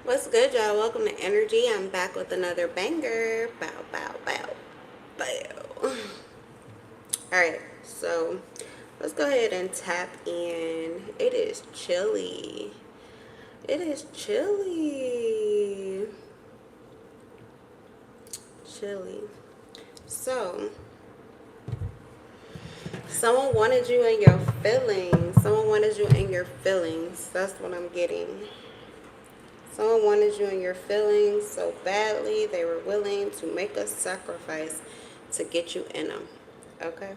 What's good, y'all? Welcome to Energy. I'm back with another banger. Bow, bow, bow, bow. Alright, so let's go ahead and tap in. It is chilly. It is chilly. Chilly. So, someone wanted you in your feelings. Someone wanted you in your feelings. That's what I'm getting. Someone wanted you in your feelings so badly, they were willing to make a sacrifice to get you in them. Okay?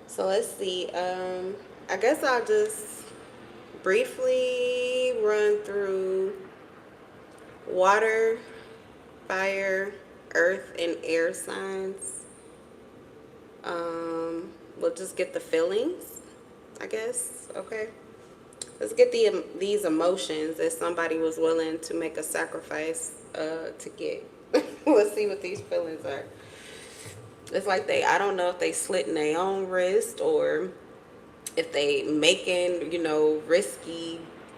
So let's see. I guess I'll just briefly run through water, fire, earth, and air signs. We'll just get the feelings, I guess. Okay? Let's get these emotions that somebody was willing to make a sacrifice to get. Let's see what these feelings are. It's like I don't know if they slitting their own wrist or if they making,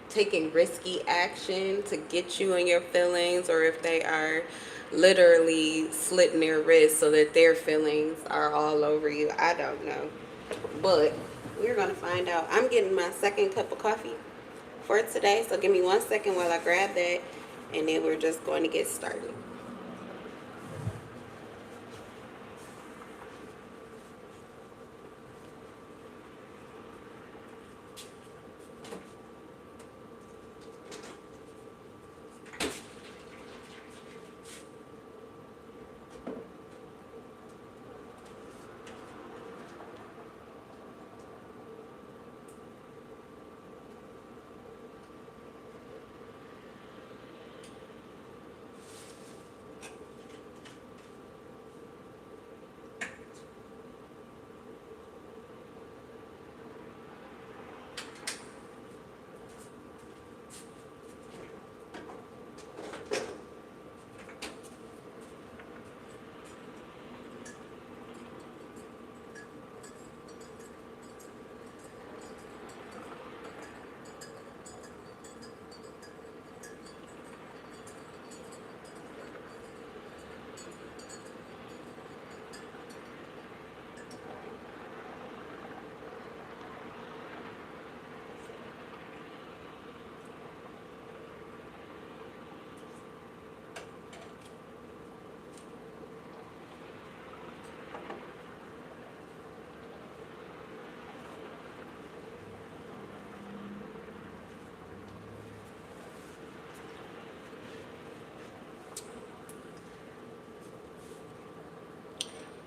taking risky action to get you in your feelings, or if they are literally slitting their wrists so that their feelings are all over you. I don't know. But we're going to find out. I'm getting my second cup of coffee for today. So give me 1 second while I grab that, and then we're just going to get started.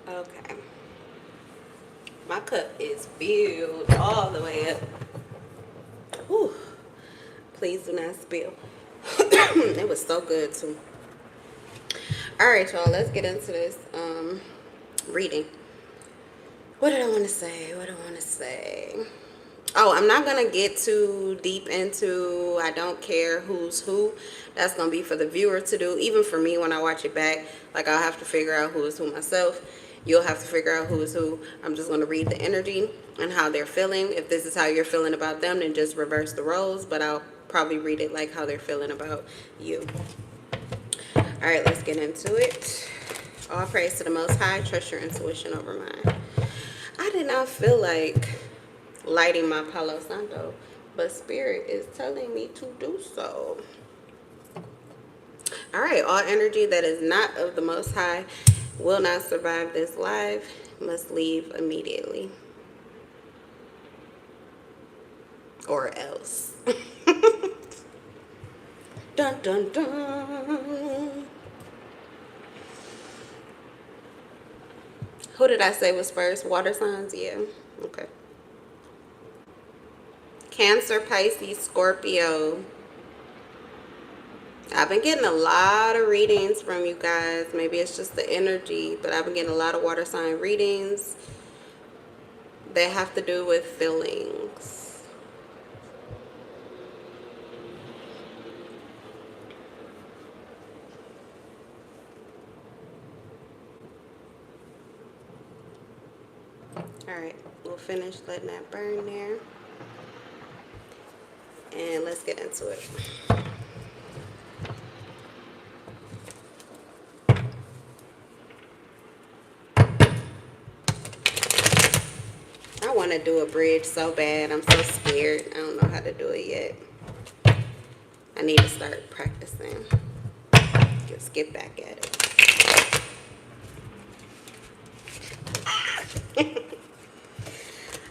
Okay. My cup is filled all the way up. Whew. Please do not spill. It was so good too. All right, y'all. Let's get into this reading. What did I want to say? What do I want to say? Oh, I'm not going to get too deep into I don't care who's who. That's going to be for the viewer to do. Even for me when I watch it back, like I'll have to figure out who is who myself. You'll have to figure out who is who. I'm just going to read the energy and how they're feeling. If this is how you're feeling about them, then just reverse the roles. But I'll probably read it like how they're feeling about you. All right, let's get into it. All praise to the Most High. Trust your intuition over mine. I did not feel like lighting my Palo Santo, but Spirit is telling me to do so. All right, all energy that is not of the Most High will not survive this live, must leave immediately. Or else. Dun, dun, dun. Who did I say was first? Water signs? Yeah. Okay. Cancer, Pisces, Scorpio. I've been getting a lot of readings from you guys. Maybe it's just the energy, but I've been getting a lot of water sign readings that have to do with feelings. All right, we'll finish letting that burn there. And let's get into it. to do a bridge so bad. I'm so scared. I don't know how to do it yet. I need to start practicing. Let's get back at it.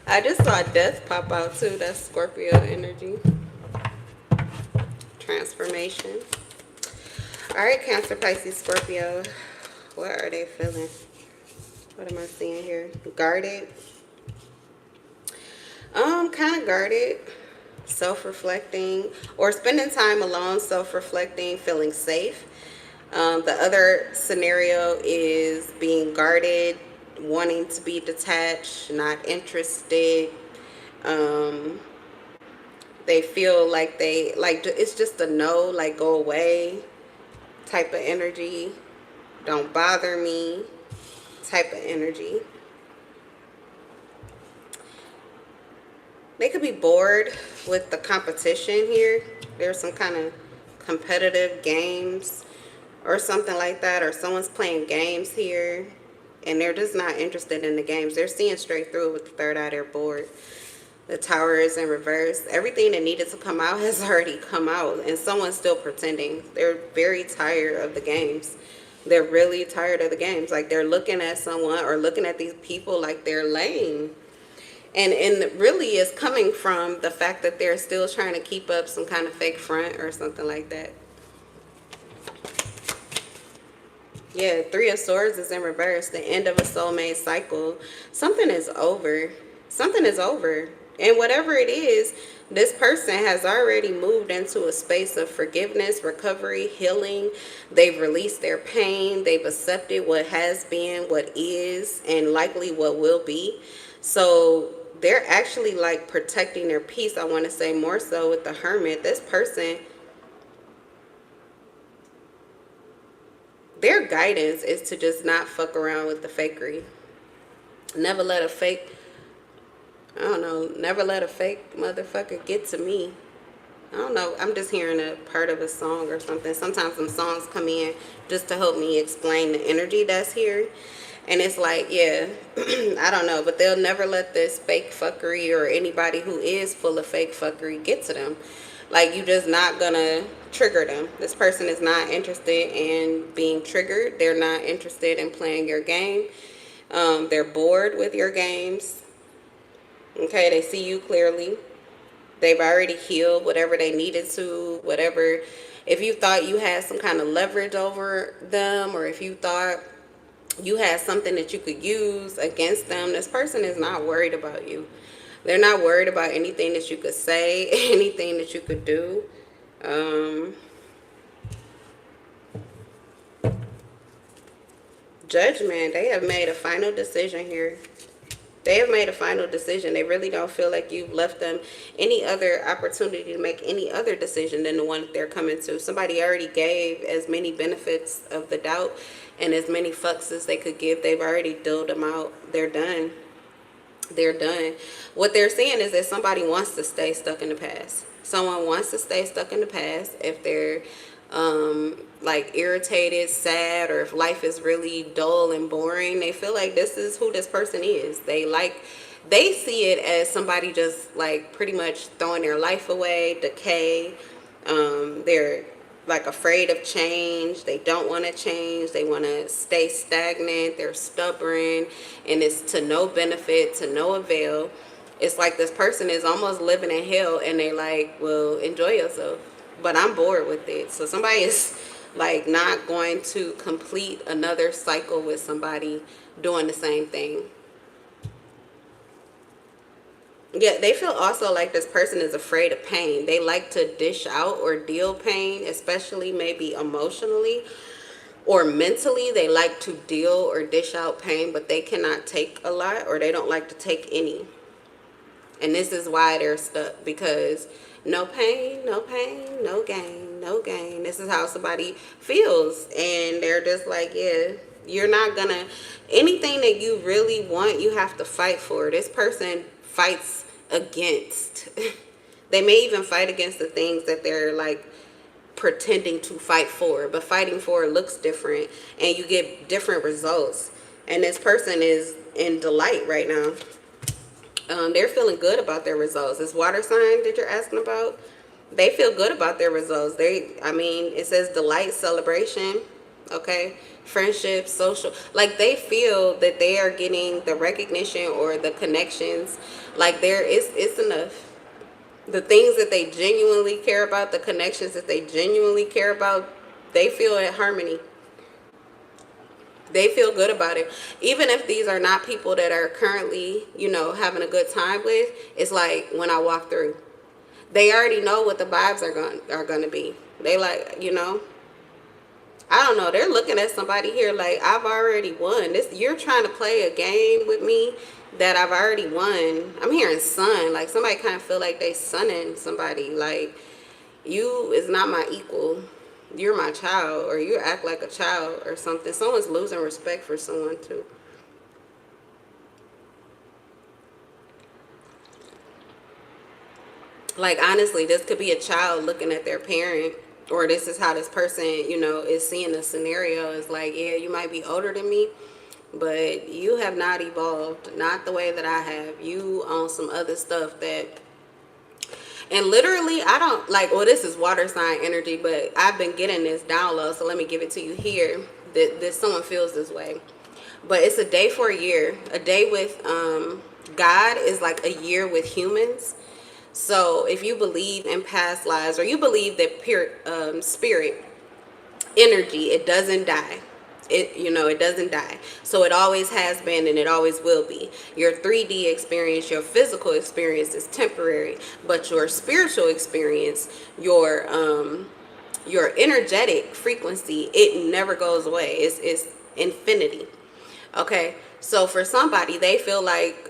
I just saw death pop out too. That's Scorpio energy. Transformation. Alright, Cancer, Pisces, Scorpio. What are they feeling? What am I seeing here? Guarded. Kind of guarded. Self-reflecting. Or spending time alone, self-reflecting, feeling safe. The other scenario is being guarded, wanting to be detached, not interested. They feel like it's just a no, like go away type of energy. Don't bother me type of energy. They could be bored with the competition here. There's some kind of competitive games or something like that, or someone's playing games here and they're just not interested in the games. They're seeing straight through it with the third eye. They're bored. The Tower is in reverse. Everything that needed to come out has already come out, and someone's still pretending. They're very tired of the games. They're really tired of the games. Like, they're looking at someone or looking at these people like they're lame. And really is coming from the fact that they're still trying to keep up some kind of fake front or something like that. Yeah, Three of Swords is in reverse. The end of a soulmate cycle. Something is over. Something is over. And whatever it is, this person has already moved into a space of forgiveness, recovery, healing. They've released their pain. They've accepted what has been, what is, and likely what will be. So they're actually like protecting their peace, I want to say, more so with the Hermit. This person, their guidance is to just not fuck around with the fakery. Never let a fake, I don't know, never let a fake motherfucker get to me. I don't know, I'm just hearing a part of a song or something. Sometimes some songs come in just to help me explain the energy that's here. And it's like, yeah, I don't know, but they'll never let this fake fuckery or anybody who is full of fake fuckery get to them. Like, you just not gonna trigger them. This person is not interested in being triggered. They're not interested in playing your game. They're bored with your games. Okay, they see you clearly. They've already healed whatever they needed to, whatever. If you thought you had some kind of leverage over them, or if you thought you had something that you could use against them, this person is not worried about you. They're not worried about anything that you could say, anything that you could do. Judgment. They have made a final decision here. They have made a final decision. They really don't feel like you've left them any other opportunity to make any other decision than the one that they're coming to. Somebody already gave as many benefits of the doubt and as many fucks as they could give. They've already doled them out. They're done. They're done. What they're saying is that somebody wants to stay stuck in the past. Someone wants to stay stuck in the past if they're like irritated, sad, or if life is really dull and boring. They feel like this is who this person is. They see it as somebody just like pretty much throwing their life away, decay. They're like afraid of change. They don't want to change. They want to stay stagnant. They're stubborn, and it's to no benefit, to no avail. It's like this person is almost living in hell, and they like, well, enjoy yourself, but I'm bored with it. So somebody is like not going to complete another cycle with somebody doing the same thing. Yeah, they feel also like this person is afraid of pain. They like to dish out or deal pain, especially maybe emotionally or mentally. They like to deal or dish out pain, but they cannot take a lot, or they don't like to take any. And this is why they're stuck, because no pain, no pain, no gain, no gain. This is how somebody feels. And they're just like, yeah, you're not gonna, anything that you really want, you have to fight for. This person fights against. They may even fight against the things that they're like pretending to fight for. But fighting for looks different, and you get different results. And this person is in delight right now. They're feeling good about their results. This water sign that you're asking about, they feel good about their results. I mean, it says delight, celebration, okay, friendship, social. Like they feel that they are getting the recognition or the connections. Like it's enough. The things that they genuinely care about, the connections that they genuinely care about, they feel at harmony. They feel good about it. Even if these are not people that are currently, having a good time with, it's like when I walk through, they already know what the vibes are going to be. They like, I don't know, they're looking at somebody here like, I've already won. You're trying to play a game with me that I've already won. I'm hearing sun, like somebody kind of feel like they sunning somebody, like you is not my equal. You're my child, or you act like a child or something. Someone's losing respect for someone too. Like honestly, this could be a child looking at their parent, or this is how this person, is seeing the scenario. Is like, yeah, you might be older than me, but you have not evolved, not the way that I have. You on some other stuff that, and literally, I don't like, well, this is water sign energy, but I've been getting this download, so let me give it to you here. That someone feels this way. But it's a day for a year. A day with God is like a year with humans. So if you believe in past lives, or you believe that spirit energy, it doesn't die. It doesn't die. So it always has been and it always will be. Your 3D experience, your physical experience is temporary, but your spiritual experience, your energetic frequency, it never goes away. It's infinity. Okay, so for somebody, they feel like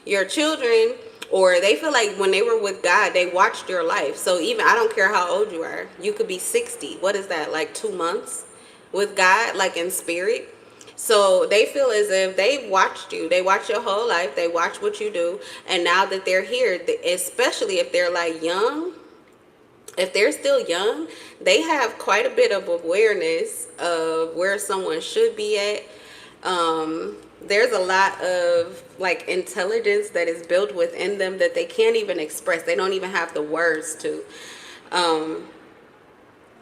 your children, or they feel like when they were with God, they watched your life. So even, I don't care how old you are, you could be 60. What is that, like 2 months with God, like in spirit? So they feel as if they watched you. They watched your whole life. They watch what you do. And now that they're here, especially if they're like young, if they're still young, they have quite a bit of awareness of where someone should be at. There's a lot of like intelligence that is built within them that they can't even express. They don't even have the words to.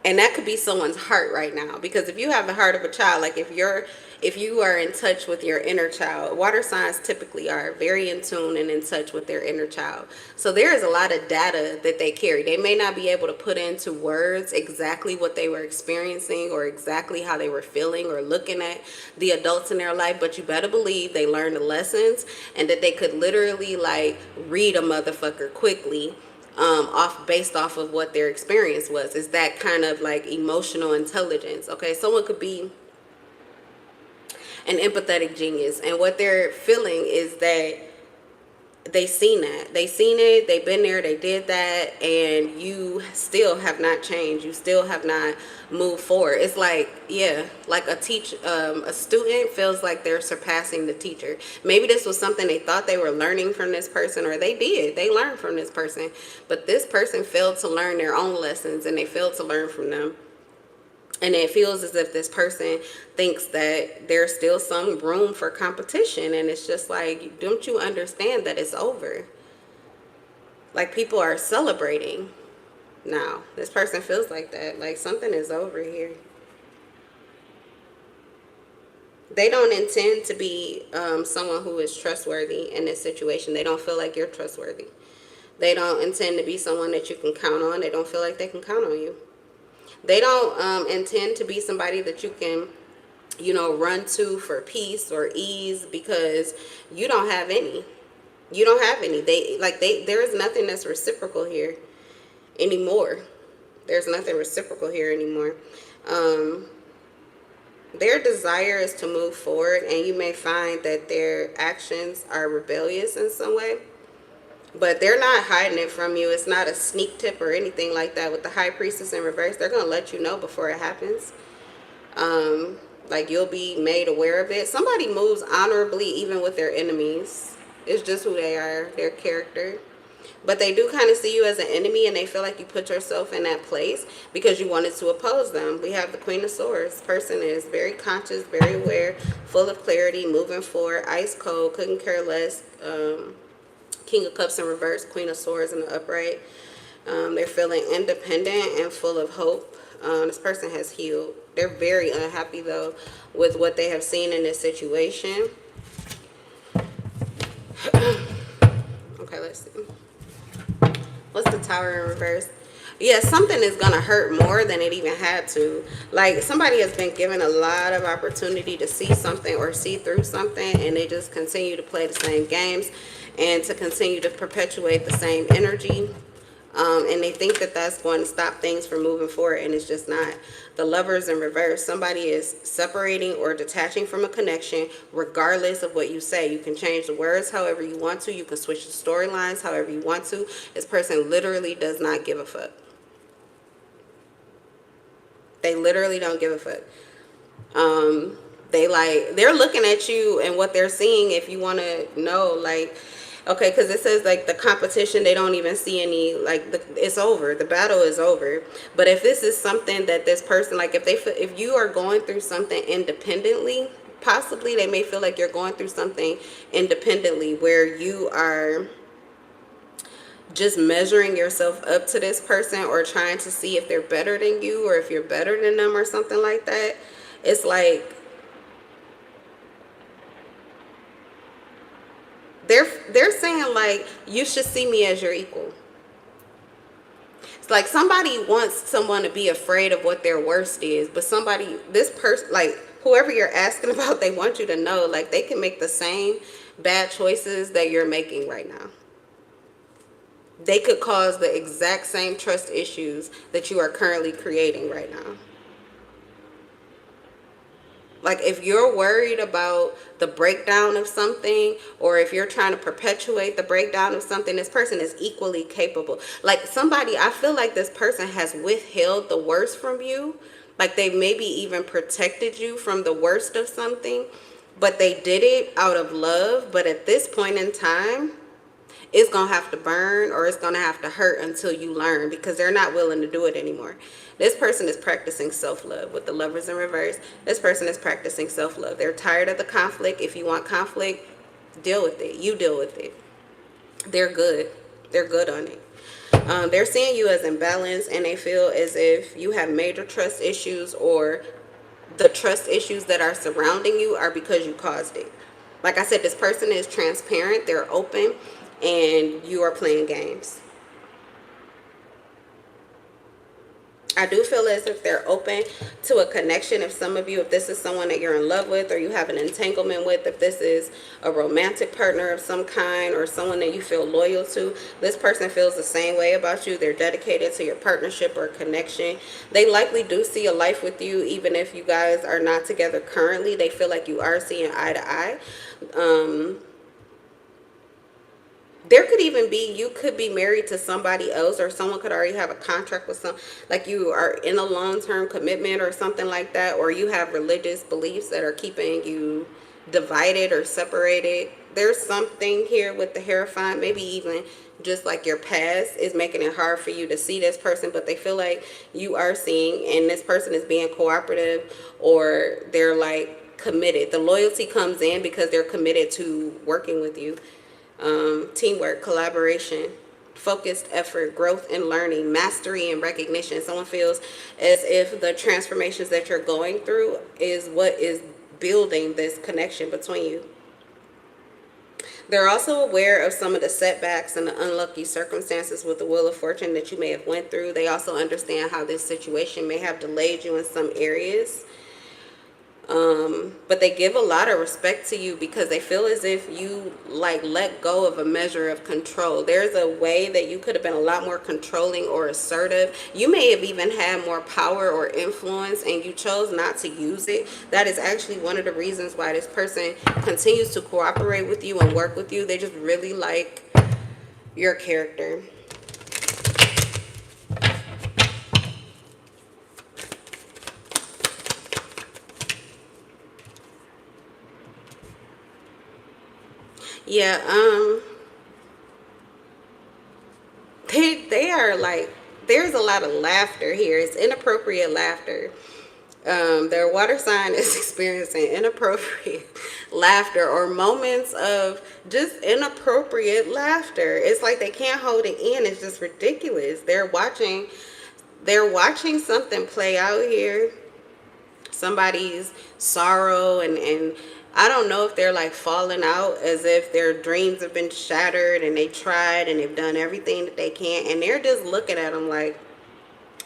And that could be someone's heart right now, because if you have the heart of a child, like if you are in touch with your inner child, water signs typically are very in tune and in touch with their inner child. So there is a lot of data that they carry. They may not be able to put into words exactly what they were experiencing or exactly how they were feeling or looking at the adults in their life, but you better believe they learned the lessons, and that they could literally like read a motherfucker quickly, based off of what their experience was. Is that kind of like emotional intelligence. Okay, someone could be an empathetic genius, and what they're feeling is that they seen it, they've been there, they did that, and you still have not changed, you still have not moved forward. It's like, yeah, like a student feels like they're surpassing the teacher. Maybe this was something they thought they were learning from this person, or they learned from this person, but this person failed to learn their own lessons, and they failed to learn from them. And it feels as if this person thinks that there's still some room for competition. And it's just like, don't you understand that it's over? Like, people are celebrating now. This person feels like that. Like, something is over here. They don't intend to be someone who is trustworthy in this situation. They don't feel like you're trustworthy. They don't intend to be someone that you can count on. They don't feel like they can count on you. They don't intend to be somebody that you can, run to for peace or ease, because you don't have any. You don't have any. There is nothing that's reciprocal here anymore. There's nothing reciprocal here anymore. Their desire is to move forward, and you may find that their actions are rebellious in some way. But they're not hiding it from you. It's not a sneak tip or anything like that. With the High Priestess in reverse, they're going to let you know before it happens. Like, you'll be made aware of it. Somebody moves honorably even with their enemies. It's just who they are, their character. But they do kind of see you as an enemy, and they feel like you put yourself in that place because you wanted to oppose them. We have the Queen of Swords. Person is very conscious, very aware, full of clarity, moving forward, ice cold, couldn't care less. King of Cups in reverse, Queen of Swords in the upright. They're feeling independent and full of hope. This person has healed. They're very unhappy, though, with what they have seen in this situation. Okay, let's see. What's the Tower in reverse? Yeah, something is going to hurt more than it even had to. Like, somebody has been given a lot of opportunity to see something or see through something, and they just continue to play the same games and to continue to perpetuate the same energy. And they think that that's going to stop things from moving forward, and it's just not. The Lovers in reverse. Somebody is separating or detaching from a connection regardless of what you say. You can change the words however you want to. You can switch the storylines however you want to. This person literally does not give a fuck. They literally don't give a fuck. They're looking at you, and what they're seeing, if you want to know, like, okay, because it says, like, the competition, they don't even see any, like, it's over. The battle is over. But if this is something that this person, like, if you are going through something independently, possibly they may feel like you're going through something independently where you are just measuring yourself up to this person or trying to see if they're better than you or if you're better than them or something like that. It's like they're saying, like, you should see me as your equal. It's like somebody wants someone to be afraid of what their worst is, but this person, like, whoever you're asking about, they want you to know, like, they can make the same bad choices that you're making right now. They could cause the exact same trust issues that you are currently creating right now. Like, if you're worried about the breakdown of something, or if you're trying to perpetuate the breakdown of something, this person is equally capable. Like, I feel like this person has withheld the worst from you. Like, they maybe even protected you from the worst of something, but they did it out of love. But at this point in time, it's going to have to burn, or it's going to have to hurt until you learn, because they're not willing to do it anymore. This person is practicing self-love with the Lovers in reverse. This person is practicing self-love. They're tired of the conflict. If you want conflict, deal with it. You deal with it. They're good. They're good on it. They're seeing you as imbalanced, and they feel as if you have major trust issues, or the trust issues that are surrounding you are because you caused it. Like I said, this person is transparent. They're open. And you are playing games. I do feel as if they're open to a connection. If some of you, if this is someone that you're in love with or you have an entanglement with, if this is a romantic partner of some kind or someone that you feel loyal to, this person feels the same way about you. They're dedicated to your partnership or connection. They likely do see a life with you, even if you guys are not together currently. They feel like you are seeing eye to eye. There could even be, you could be married to somebody else, or someone could already have a contract with like you are in a long-term commitment or something like that, or you have religious beliefs that are keeping you divided or separated. There's something here with the Hierophant, maybe even just like your past is making it hard for you to see this person, but they feel like you are seeing, and this person is being cooperative, or they're like committed. The loyalty comes in because they're committed to working with you. Teamwork, collaboration, focused effort, growth and learning, mastery and recognition. Someone feels as if the transformations that you're going through is what is building this connection between you. They're also aware of some of the setbacks and the unlucky circumstances with the Wheel of Fortune that you may have went through. They also understand how this situation may have delayed you in some areas. But they give a lot of respect to you because they feel as if you like let go of a measure of control. There's a way that you could have been a lot more controlling or assertive. You may have even had more power or influence and you chose not to use it. That is actually one of the reasons why this person continues to cooperate with you and work with you. They just really like your character. Yeah, they are like, there's a lot of laughter here. It's inappropriate laughter. Their water sign is experiencing inappropriate laughter or moments of just inappropriate laughter. It's like they can't hold it in. It's just ridiculous. They're watching something play out here, somebody's sorrow, and I don't know if they're like falling out, as if their dreams have been shattered and they tried and they've done everything that they can, and they're just looking at them like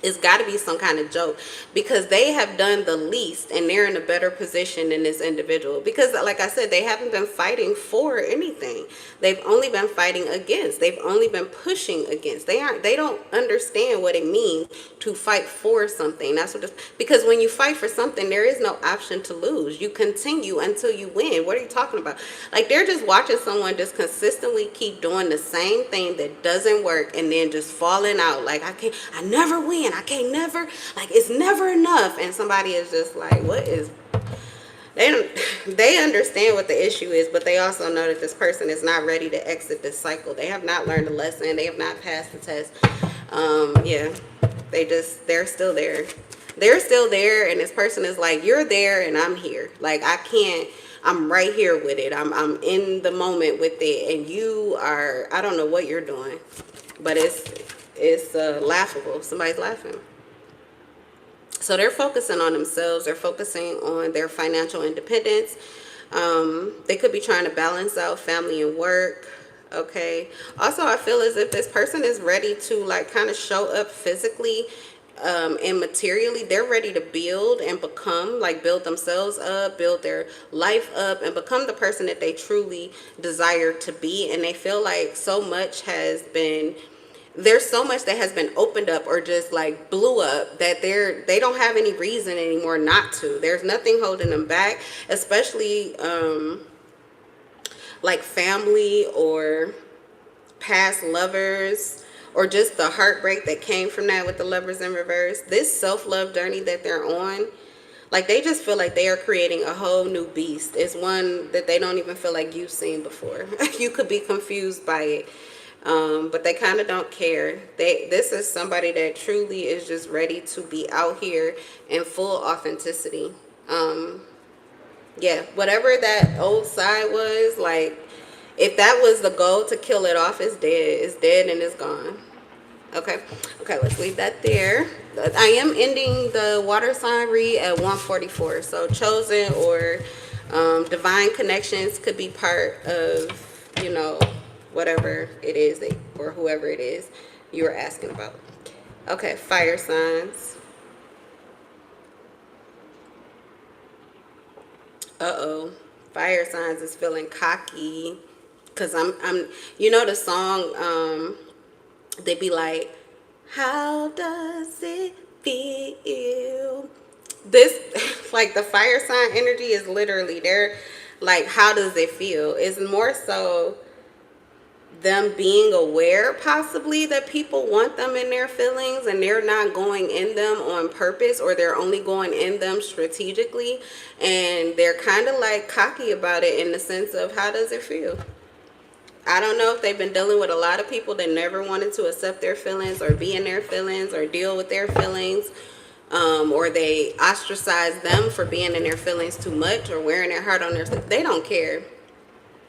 it's got to be some kind of joke, because they have done the least and they're in a better position than this individual, because like I said, they haven't been fighting for anything. They've only been fighting against. They've only been pushing against. They don't understand what it means to fight for something. That's what because when you fight for something, there is no option to lose. You continue until you win. What are you talking about? Like, they're just watching someone just consistently keep doing the same thing that doesn't work, and then just falling out like, I never win. I can't never, like, it's never enough. And somebody is just like, what is, they understand what the issue is, but they also know that this person is not ready to exit this cycle. They have not learned a lesson. They have not passed the test. Yeah, they're still there. They're still there, and this person is like, you're there and I'm here. Like, I'm right here with it. I'm in the moment with it, and you are, I don't know what you're doing, but it's laughable. Somebody's laughing. So they're focusing on themselves. They're focusing on their financial independence. They could be trying to balance out family and work. Okay. Also, I feel as if this person is ready to like kind of show up physically and materially. They're ready to build and become, like, build themselves up, build their life up, and become the person that they truly desire to be. And they feel like so much has been, there's so much that has been opened up or just like blew up that they don't have any reason anymore not to. There's nothing holding them back, especially like family or past lovers, or just the heartbreak that came from that with the Lovers in reverse. This self-love journey that they're on, like, they just feel like they are creating a whole new beast. It's one that they don't even feel like you've seen before. You could be confused by it. But they kind of don't care. This is somebody that truly is just ready to be out here in full authenticity. Yeah, whatever that old side was, like, if that was the goal to kill it off, it's dead. It's dead and it's gone. Okay, let's leave that there. I am ending the water sign read at 1:44. So chosen or divine connections could be part of, you know, whatever it is or whoever it is you're asking about. Okay, fire signs. Fire signs is feeling cocky, because I'm you know the song, they be like, how does it feel? This, like, the fire sign energy is literally, they're like, how does it feel? It's more so them being aware possibly that people want them in their feelings, and they're not going in them on purpose, or they're only going in them strategically, and they're kind of like cocky about it in the sense of, how does it feel? I don't know if they've been dealing with a lot of people that never wanted to accept their feelings or be in their feelings or deal with their feelings, or they ostracize them for being in their feelings too much or wearing their heart on their sleeve. They don't care.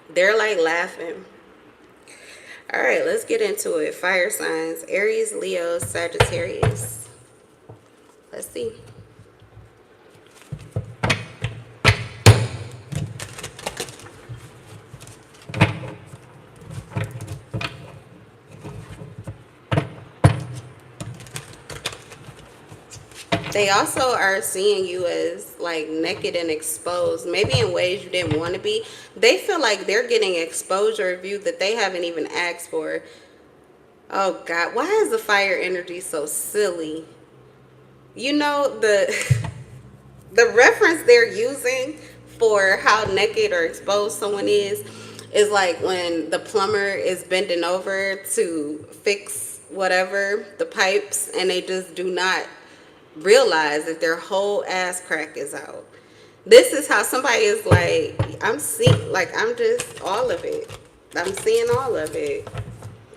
They're like laughing. All right, let's get into it. Fire signs: Aries, Leo, Sagittarius. Let's see. They also are seeing you as like naked and exposed, maybe in ways you didn't want to be. They feel like they're getting exposure of you that they haven't even asked for. Oh God, why is the fire energy so silly? You know, the reference they're using for how naked or exposed someone is like when the plumber is bending over to fix whatever, the pipes, and they just do not realize that their whole ass crack is out. This is how somebody is like, I'm seeing, like, I'm just all of it. I'm seeing all of it.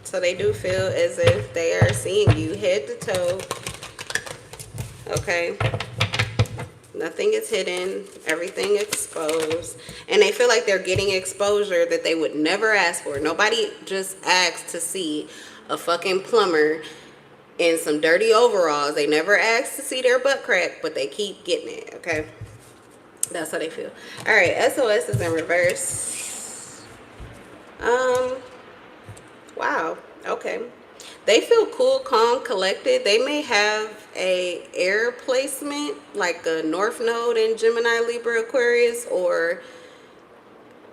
So they do feel as if they are seeing you head to toe. Okay. Nothing is hidden. Everything exposed. And they feel like they're getting exposure that they would never ask for. Nobody just asks to see a fucking plumber in some dirty overalls. They never ask to see their butt crack, but they keep getting it, okay? That's how they feel. All right, SOS is in reverse. Wow, okay. They feel cool, calm, collected. They may have a air placement, like a North Node in Gemini, Libra, Aquarius, or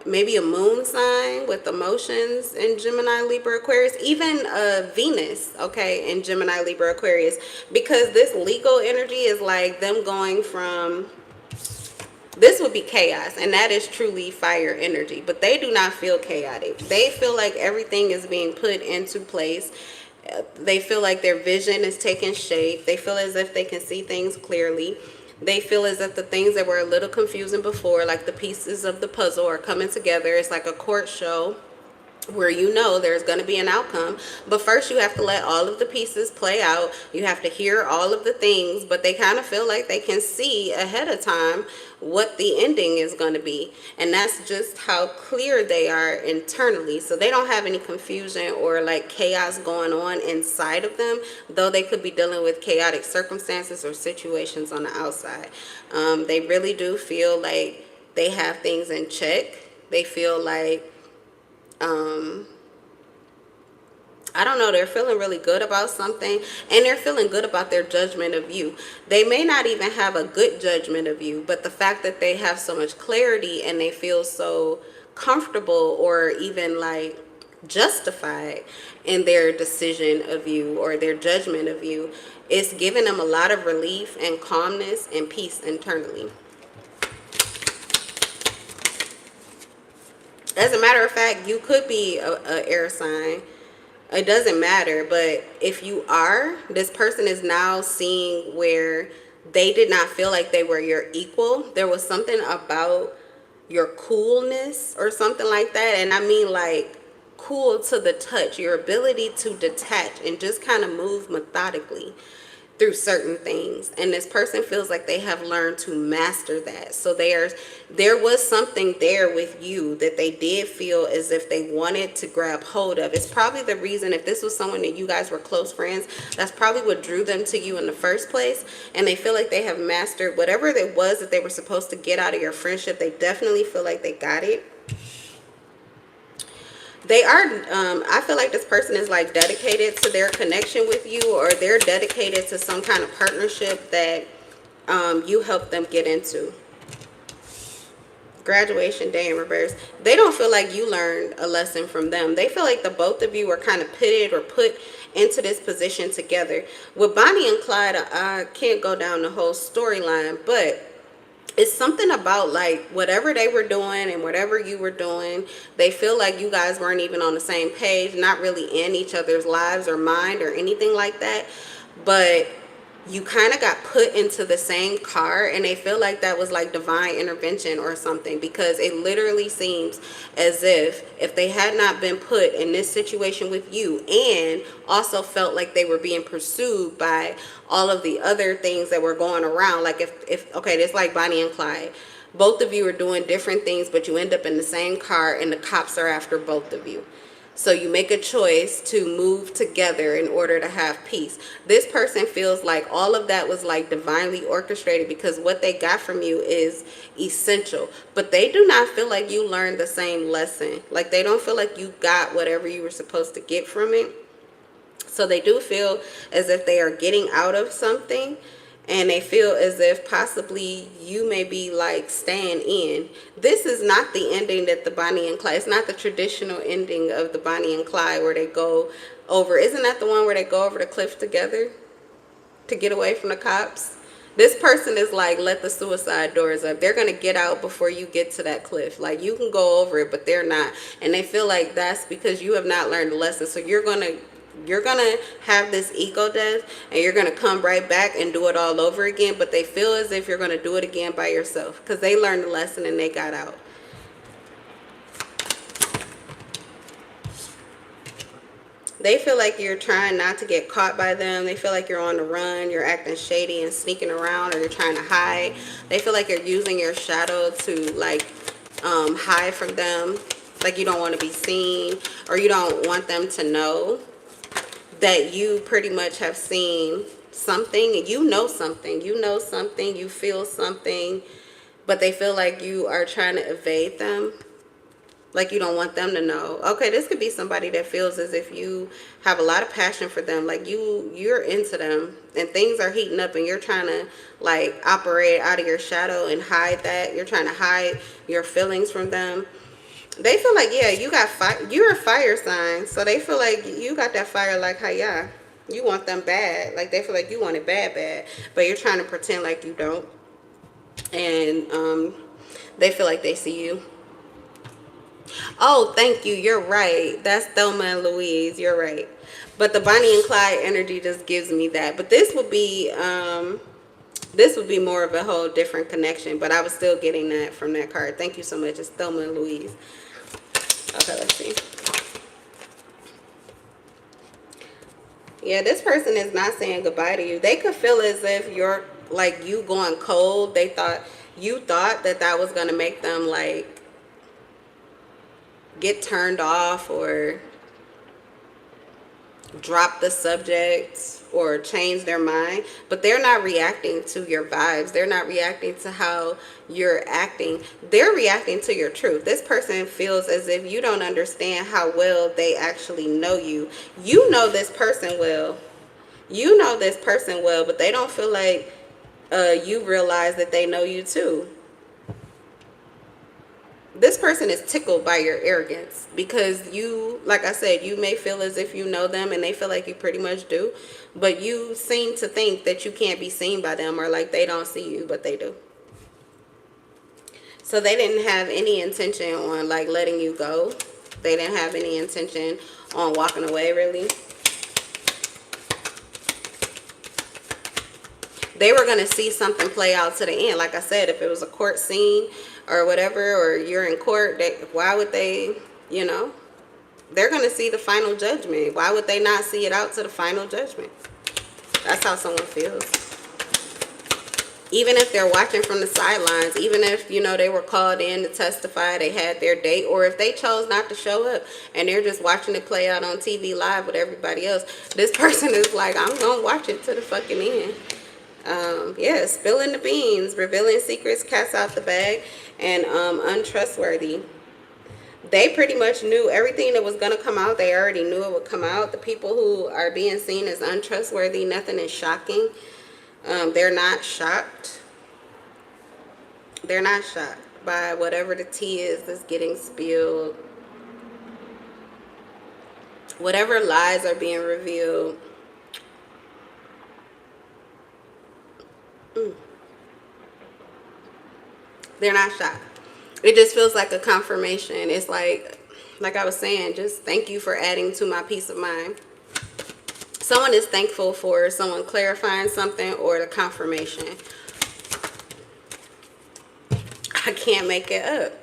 maybe a moon sign with emotions in Gemini, Libra, Aquarius, even Venus, okay, in Gemini, Libra, Aquarius, because this legal energy is like them going from, this would be chaos, and that is truly fire energy, but they do not feel chaotic. They feel like everything is being put into place. They feel like their vision is taking shape. They feel as if they can see things clearly. They feel as if the things that were a little confusing before, like the pieces of the puzzle, are coming together. It's like a court show where you know there's going to be an outcome, but first you have to let all of the pieces play out. You have to hear all of the things, but they kind of feel like they can see ahead of time what the ending is going to be, and that's just how clear they are internally. So they don't have any confusion or like chaos going on inside of them, though they could be dealing with chaotic circumstances or situations on the outside. They really do feel like they have things in check. They feel like I don't know, they're feeling really good about something, and they're feeling good about their judgment of you. They may not even have a good judgment of you, but the fact that they have so much clarity and they feel so comfortable or even like justified in their decision of you or their judgment of you, it's giving them a lot of relief and calmness and peace internally. As a matter of fact, you could be a air sign. It doesn't matter, but if you are, this person is now seeing where they did not feel like they were your equal. There was something about your coolness or something like that, and I mean like cool to the touch, your ability to detach and just kind of move methodically through certain things, and this person feels like they have learned to master that. So there was something there with you that they did feel as if they wanted to grab hold of. It's probably the reason, if this was someone that you guys were close friends, that's probably what drew them to you in the first place, and they feel like they have mastered whatever it was that they were supposed to get out of your friendship. They definitely feel like they got it. They are, I feel like this person is like dedicated to their connection with you, or they're dedicated to some kind of partnership that you helped them get into. Graduation day in reverse. They don't feel like you learned a lesson from them. They feel like the both of you were kind of pitted or put into this position together. With Bonnie and Clyde, I can't go down the whole storyline, but it's something about like whatever they were doing and whatever you were doing, they feel like you guys weren't even on the same page, not really in each other's lives or mind or anything like that, but you kind of got put into the same car, and they feel like that was like divine intervention or something, because it literally seems as if they had not been put in this situation with you and also felt like they were being pursued by all of the other things that were going around, like if okay, it's like Bonnie and Clyde, both of you are doing different things, but you end up in the same car and the cops are after both of you. So you make a choice to move together in order to have peace. This person feels like all of that was like divinely orchestrated, because what they got from you is essential. But they do not feel like you learned the same lesson. Like they don't feel like you got whatever you were supposed to get from it. So they do feel as if they are getting out of something. And they feel as if possibly you may be like staying in. This is not the ending that the Bonnie and Clyde, it's not the traditional ending of the Bonnie and Clyde where they go over, isn't that the one where they go over the cliff together to get away from the cops? This person is like, let the suicide doors up. They're going to get out before you get to that cliff. Like you can go over it, but they're not. And they feel like that's because you have not learned the lesson. So you're going to have this ego death, and you're going to come right back and do it all over again, but they feel as if you're going to do it again by yourself because they learned the lesson and they got out. They feel like you're trying not to get caught by them. They feel like you're on the run, you're acting shady and sneaking around, or you're trying to hide. They feel like you're using your shadow to like hide from them. Like you don't want to be seen, or you don't want them to know that you pretty much have seen something, and you know something, you feel something, but they feel like you are trying to evade them. Like you don't want them to know. Okay, this could be somebody that feels as if you have a lot of passion for them. Like you're into them and things are heating up and you're trying to like operate out of your shadow and hide that. You're trying to hide your feelings from them. They feel like, yeah, you got fire. You're a fire sign. So they feel like you got that fire like, hey, yeah, you want them bad. Like they feel like you want it bad, bad. But you're trying to pretend like you don't. And they feel like they see you. Oh, thank you. You're right. That's Thelma and Louise. You're right. But the Bonnie and Clyde energy just gives me that. But this would be more of a whole different connection. But I was still getting that from that card. Thank you so much. It's Thelma and Louise. Okay, let's see. Yeah, this person is not saying goodbye to you. They could feel as if you're like you going cold. You thought that was going to make them like get turned off or drop the subject or change their mind, but they're not reacting to your vibes. They're not reacting to how you're acting. They're reacting to your truth. This person feels as if you don't understand how well they actually know you. You know this person well. You know this person well, but they don't feel like you realize that they know you too. This person is tickled by your arrogance because you, like I said, you may feel as if you know them and they feel like you pretty much do, but you seem to think that you can't be seen by them or like they don't see you, but they do. So they didn't have any intention on like letting you go. They didn't have any intention on walking away, really. They were going to see something play out to the end. Like I said, if it was a court scene or whatever, or you're in court, why would they, you know, they're going to see the final judgment. Why would they not see it out to the final judgment? That's how someone feels. Even if they're watching from the sidelines, even if, you know, they were called in to testify, they had their date, or if they chose not to show up and they're just watching it play out on TV live with everybody else, this person is like, I'm going to watch it to the fucking end. Yeah, spilling the beans, revealing secrets, cats out the bag, and untrustworthy. They pretty much knew everything that was going to come out. They already knew it would come out. The people who are being seen as untrustworthy, nothing is shocking. They're not shocked. They're not shocked by whatever the tea is that's getting spilled. Whatever lies are being revealed. They're not shocked. It just feels like a confirmation. It's like I was saying, just thank you for adding to my peace of mind. Someone is thankful for someone clarifying something or the confirmation. I can't make it up.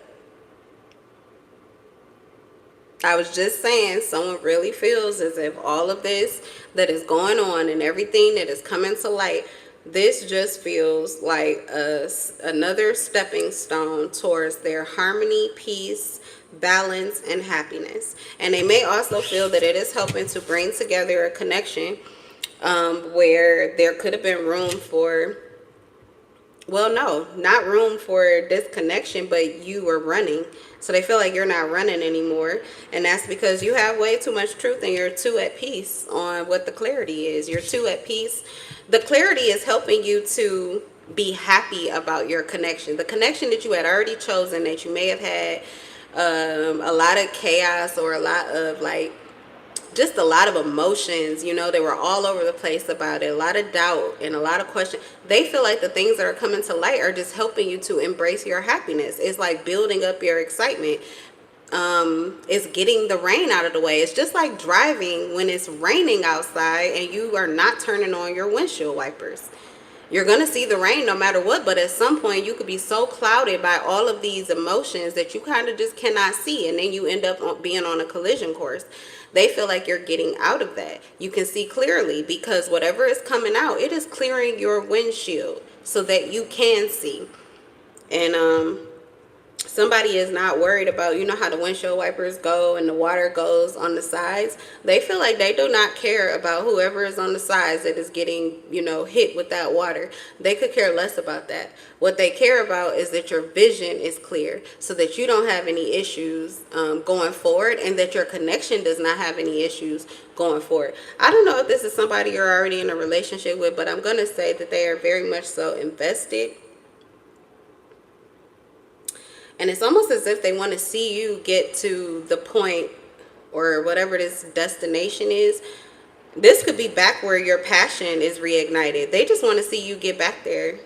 I was just saying, someone really feels as if all of this that is going on and everything that is coming to light, this just feels like another stepping stone towards their harmony, peace, balance, and happiness. And they may also feel that it is helping to bring together a connection where there could have been room for, well, no, not room for disconnection, but you were running. So they feel like you're not running anymore. And that's because you have way too much truth and you're too at peace on what the clarity is. You're too at peace. The clarity is helping you to be happy about your connection. The connection that you had already chosen, that you may have had a lot of chaos or a lot of like, just a lot of emotions, you know, they were all over the place about it, a lot of doubt and a lot of questions. They feel like the things that are coming to light are just helping you to embrace your happiness. It's like building up your excitement. It's getting the rain out of the way. It's just like driving when it's raining outside and you are not turning on your windshield wipers. You're going to see the rain no matter what, but at some point you could be so clouded by all of these emotions that you kind of just cannot see, and then you end up being on a collision course. They feel like you're getting out of that. You can see clearly because whatever is coming out, it is clearing your windshield so that you can see. And Somebody is not worried about, you know how the windshield wipers go and the water goes on the sides. They feel like they do not care about whoever is on the sides that is getting, you know, hit with that water. They could care less about that. What they care about is that your vision is clear, so that you don't have any issues going forward, and that your connection does not have any issues going forward. I don't know if this is somebody you're already in a relationship with, but I'm going to say that they are very much so invested. And it's almost as if they want to see you get to the point, or whatever this destination is. This could be back where your passion is reignited. They just want to see you get back there,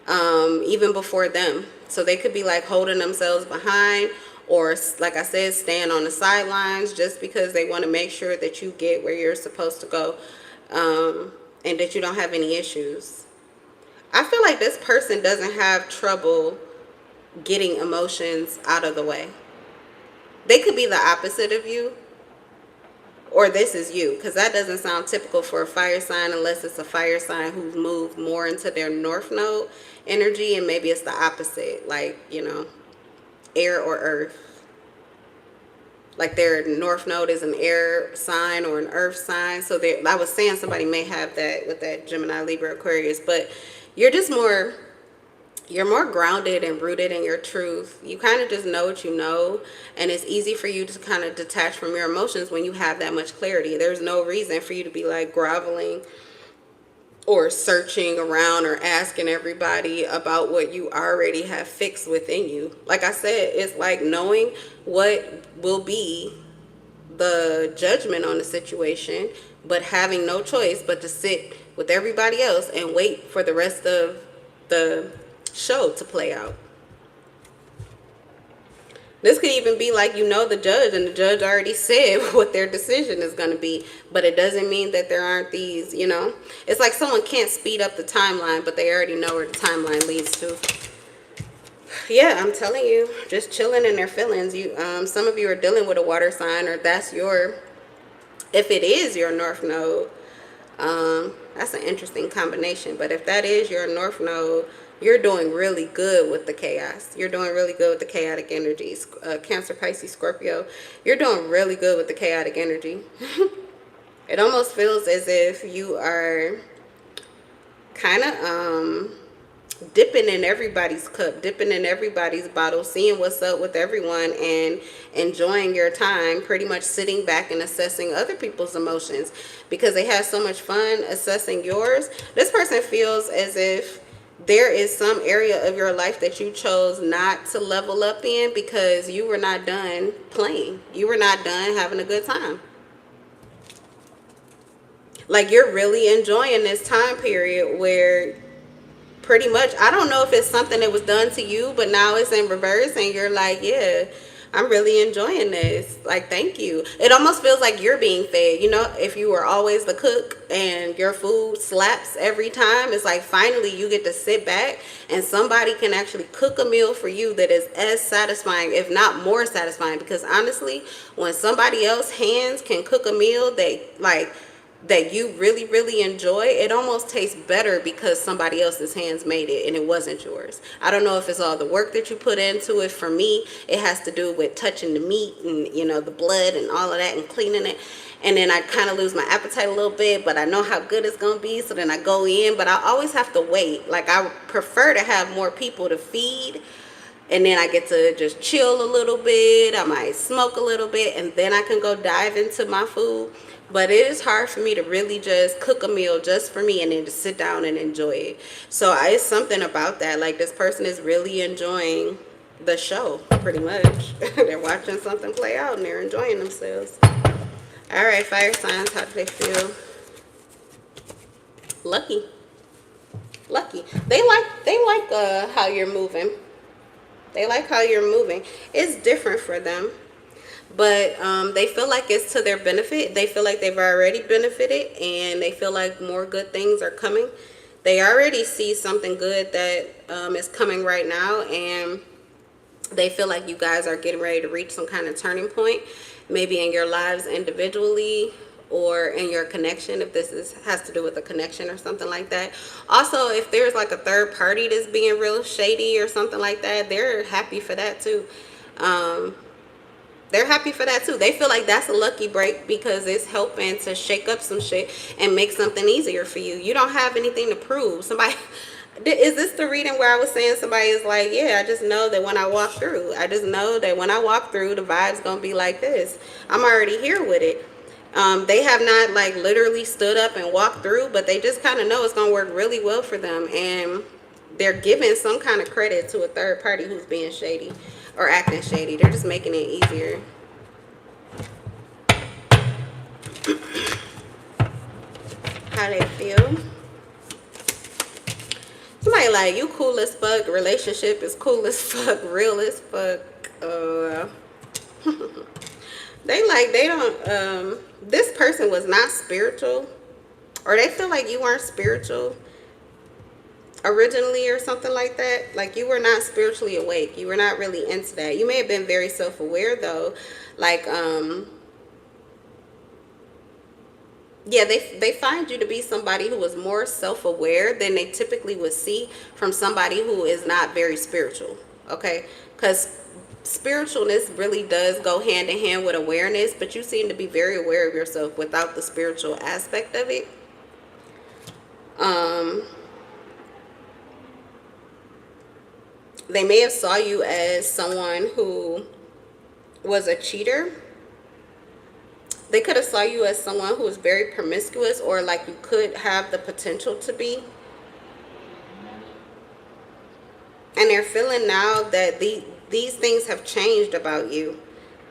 even before them. So they could be like holding themselves behind, or like I said, staying on the sidelines, just because they want to make sure that you get where you're supposed to go, and that you don't have any issues. I feel like this person doesn't have trouble getting emotions out of the way. They could be the opposite of you, or this is you, because that doesn't sound typical for a fire sign, unless it's a fire sign who's moved more into their north node energy, and maybe it's the opposite, like, you know, air or earth. Like their north node is an air sign or an earth sign. So I was saying somebody may have that with that Gemini, Libra, Aquarius, but you're just more, you're more grounded and rooted in your truth. You kind of just know what you know, and it's easy for you to kind of detach from your emotions when you have that much clarity. There's no reason for you to be like groveling or searching around or asking everybody about what you already have fixed within you. Like I said, it's like knowing what will be the judgment on the situation, but having no choice but to sit with everybody else and wait for the rest of the show to play out. This could even be like, you know, the judge, and the judge already said what their decision is going to be, but it doesn't mean that there aren't these, you know, it's like someone can't speed up the timeline, but they already know where the timeline leads to. Yeah, I'm telling you, just chilling in their feelings. You, some of you are dealing with a water sign, or that's your, if it is your north node, that's an interesting combination. But if that is your north node, you're doing really good with the chaos. You're doing really good with the chaotic energies. Cancer, Pisces, Scorpio, you're doing really good with the chaotic energy. It almost feels as if you are kind of dipping in everybody's cup, dipping in everybody's bottle, seeing what's up with everyone, and enjoying your time, pretty much sitting back and assessing other people's emotions because they have so much fun assessing yours. This person feels as if there is some area of your life that you chose not to level up in because you were not done playing. You were not done having a good time. Like, you're really enjoying this time period where pretty much, I don't know if it's something that was done to you, but now it's in reverse, and you're like, yeah, I'm really enjoying this. Like, thank you. It almost feels like you're being fed. You know, if you were always the cook and your food slaps every time, it's like finally you get to sit back and somebody can actually cook a meal for you that is as satisfying, if not more satisfying. Because honestly, when somebody else's hands can cook a meal that you really, really enjoy, it almost tastes better because somebody else's hands made it and it wasn't yours. I don't know if it's all the work that you put into it. For me, it has to do with touching the meat and, you know, the blood and all of that and cleaning it. And then I kind of lose my appetite a little bit, but I know how good it's going to be. So then I go in, but I always have to wait. Like, I prefer to have more people to feed. And then I get to just chill a little bit. I might smoke a little bit, and then I can go dive into my food. But it is hard for me to really just cook a meal just for me and then just sit down and enjoy it. So it's something about that. Like, this person is really enjoying the show, pretty much. They're watching something play out and they're enjoying themselves. All right, fire signs, how do they feel? Lucky. Lucky. They like how you're moving. They like how you're moving. It's different for them. But they feel like it's to their benefit. They feel like they've already benefited, and they feel like more good things are coming. They already see something good that is coming right now, and they feel like you guys are getting ready to reach some kind of turning point, maybe in your lives individually, or in your connection, if this has to do with a connection or something like that. Also, if there's like a third party that's being real shady or something like that, they're happy for that too. They're happy for that too. They feel like that's a lucky break because it's helping to shake up some shit and make something easier for you. You don't have anything to prove. Somebody, is this the reading where I was saying somebody is like, yeah, I just know that when I walk through, I just know that when I walk through, the vibe's gonna be like this. I'm already here with it. They have not like literally stood up and walked through, but they just kind of know it's gonna work really well for them, and they're giving some kind of credit to a third party who's being shady or acting shady. They're just making it easier. How they feel. Somebody like, you cool as fuck, relationship is cool as fuck, real as fuck. They don't, this person was not spiritual, or they feel like you weren't spiritual originally or something like that. Like you were not spiritually awake. You were not really into that. You may have been very self-aware though. Like, yeah, they find you to be somebody who is more self-aware than they typically would see from somebody who is not very spiritual, okay? Because spiritualness really does go hand in hand with awareness, but you seem to be very aware of yourself without the spiritual aspect of it. They may have saw you as someone who was a cheater. They could have saw you as someone who was very promiscuous, or like you could have the potential to be. And they're feeling now that these things have changed about you.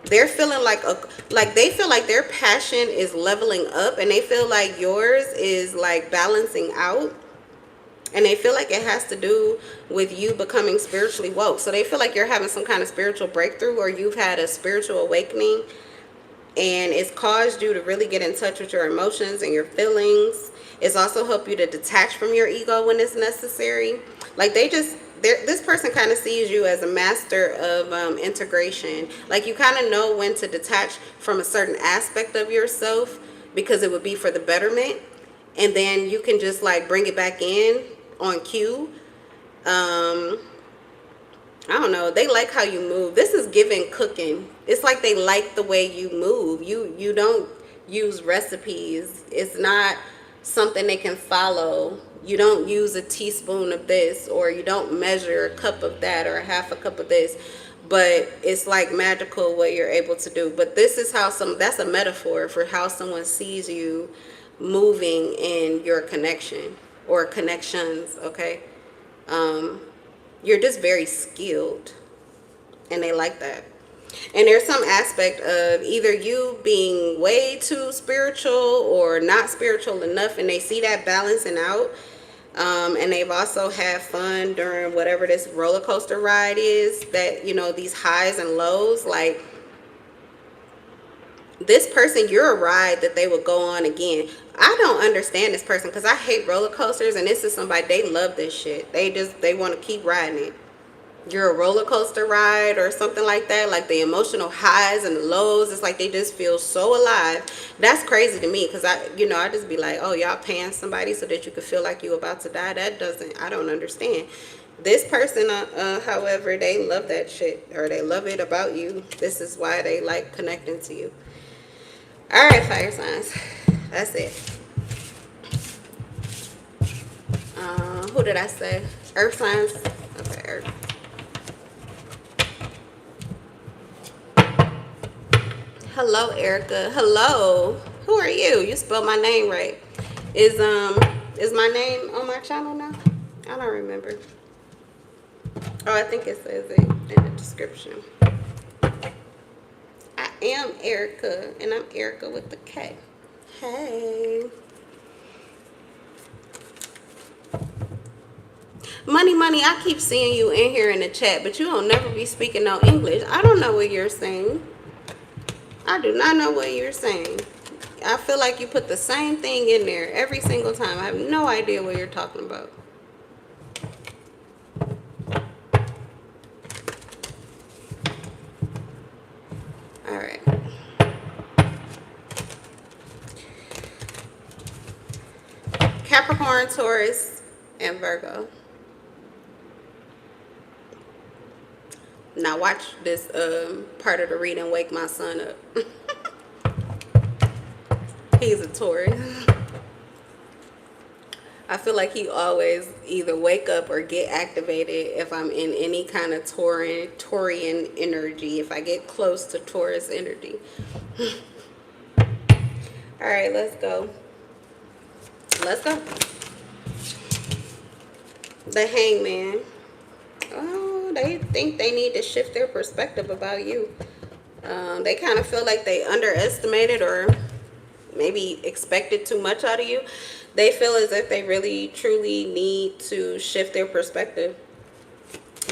They're feeling like they feel like their passion is leveling up, and they feel like yours is like balancing out. And they feel like it has to do with you becoming spiritually woke. So they feel like you're having some kind of spiritual breakthrough, or you've had a spiritual awakening, and it's caused you to really get in touch with your emotions and your feelings. It's also helped you to detach from your ego when it's necessary. Like this person kind of sees you as a master of integration. Like you kind of know when to detach from a certain aspect of yourself because it would be for the betterment, and then you can just like bring it back in on cue. I don't know. They like how you move. This is giving cooking. It's like they like the way you move. You don't use recipes. It's not something they can follow. You don't use a teaspoon of this, or you don't measure a cup of that or a half a cup of this. But it's like magical what you're able to do. But this is how that's a metaphor for how someone sees you moving in your connection or connections, okay? You're just very skilled, and they like that. And there's some aspect of either you being way too spiritual or not spiritual enough, and they see that balancing out. And they've also had fun during whatever this roller coaster ride is, that, you know, these highs and lows. Like this person, you're a ride that they would go on again. I don't understand this person because I hate roller coasters, and this is somebody, they love this shit. They want to keep riding it. You're a roller coaster ride or something like that. Like the emotional highs and the lows, it's like they just feel so alive. That's crazy to me because I just be like, oh, y'all paying somebody so that you could feel like you about to die. I don't understand. This person, however, they love that shit, or they love it about you. This is why they like connecting to you. All right, fire signs. That's it. Who did I say? Earth signs. Okay, Earth. Hello, Erica. Hello. Who are you? You spelled my name right. Is my name on my channel now? I don't remember. Oh, I think it says it in the description. I am Erica, and I'm Erica with the K. Hey. Money, I keep seeing you in here in the chat, but you don't never be speaking no English. I don't know what you're saying. I do not know what you're saying. I feel like you put the same thing in there every single time. I have no idea what you're talking about. All right. Capricorn, Taurus, and Virgo. Now watch this part of the reading wake my son up. He's a Taurus. I feel like he always either wake up or get activated if I'm in any kind of Taurian energy, if I get close to Taurus energy. All right, let's go. Let's go. The Hangman. Oh, they think they need to shift their perspective about you. They kind of feel like they underestimated or maybe expected too much out of you. They feel as if they really truly need to shift their perspective.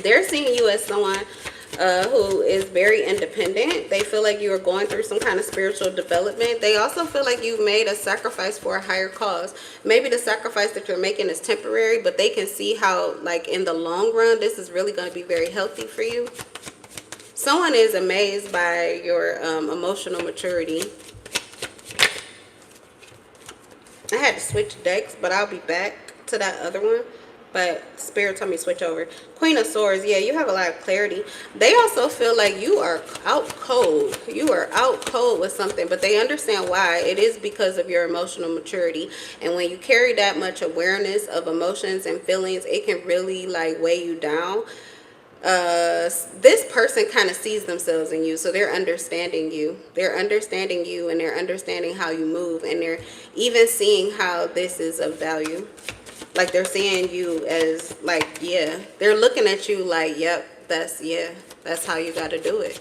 They're seeing you as someone who is very independent. They feel like you are going through some kind of spiritual development. They also feel like you've made a sacrifice for a higher cause. Maybe the sacrifice that you're making is temporary, but they can see how, like, in the long run, this is really going to be very healthy for you. Someone is amazed by your emotional maturity. I had to switch decks, but I'll be back to that other one. But Spirit told me to switch over. Queen of Swords. Yeah, you have a lot of clarity. They also feel like you are out cold. You are out cold with something, but they understand why. It is because of your emotional maturity. And when you carry that much awareness of emotions and feelings, it can really, like, weigh you down. This person kind of sees themselves in you, so they're understanding you. They're understanding you, and they're understanding how you move, and they're even seeing how this is of value. Like, they're seeing you as, like, yeah, they're looking at you like, yep, that's how you got to do it.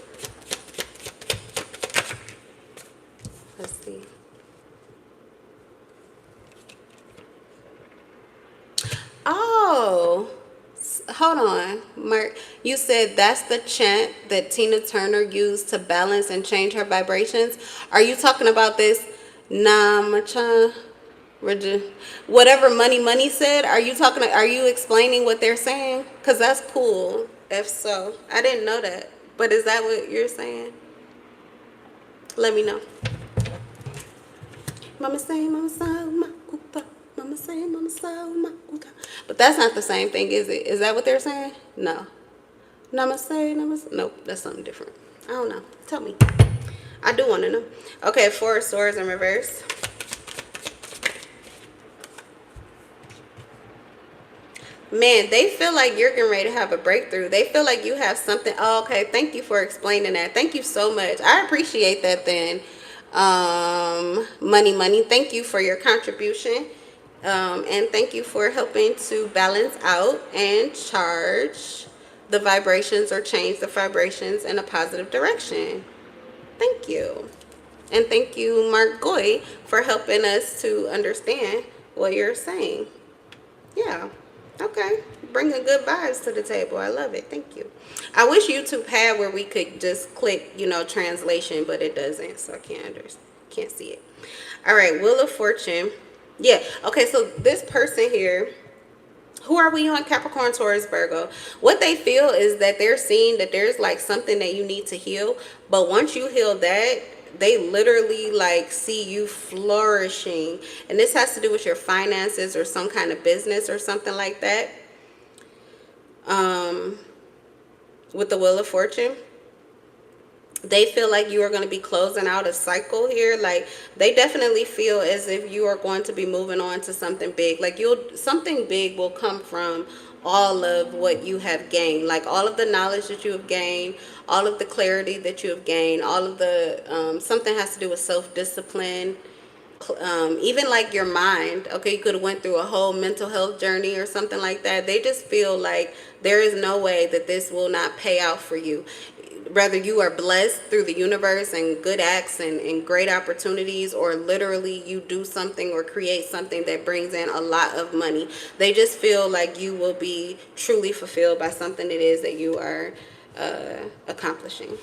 Let's see. Oh, hold on, Mark. You said that's the chant that Tina Turner used to balance and change her vibrations. Are you talking about this Namachan? Whatever money said? Are you explaining what they're saying? Because that's cool. If so, I didn't know that. But is that what you're saying? Let me know. Mama say, mama say, mama say, mama say, but that's not the same thing, is it? Is that what they're saying? No. Namaste, namaste. Nope, that's something different. I don't know. Tell me. I do want to know. Okay, 4 of Swords in reverse. Man, they feel like you're getting ready to have a breakthrough. They feel like you have something. Oh, okay, thank you for explaining that. Thank you so much. I appreciate that then. Money. Thank you for your contribution. And thank you for helping to balance out and charge the vibrations or change the vibrations in a positive direction. Thank you. And thank you, Mark Goy, for helping us to understand what you're saying. Yeah. Okay. Bringing good vibes to the table. I love it. Thank you. I wish YouTube had where we could just click, translation, but it doesn't. So I can't see it. All right. Wheel of Fortune. Yeah. Okay. So this person here, who are we on? Capricorn, Taurus, Virgo. What they feel is that they're seeing that there's like something that you need to heal. But once you heal that, they literally like see you flourishing. And this has to do with your finances or some kind of business or something like that. With the Wheel of Fortune. They feel like you are going to be closing out a cycle here. Like, they definitely feel as if you are going to be moving on to something big. Like, something big will come from all of what you have gained. Like, all of the knowledge that you have gained, all of the clarity that you have gained, all of the, something has to do with self-discipline. Even like your mind. Okay, you could have went through a whole mental health journey or something like that. They just feel like there is no way that this will not pay out for you. Whether you are blessed through the universe and good acts and great opportunities, or literally you do something or create something that brings in a lot of money. They just feel like you will be truly fulfilled by something it is that you are accomplishing.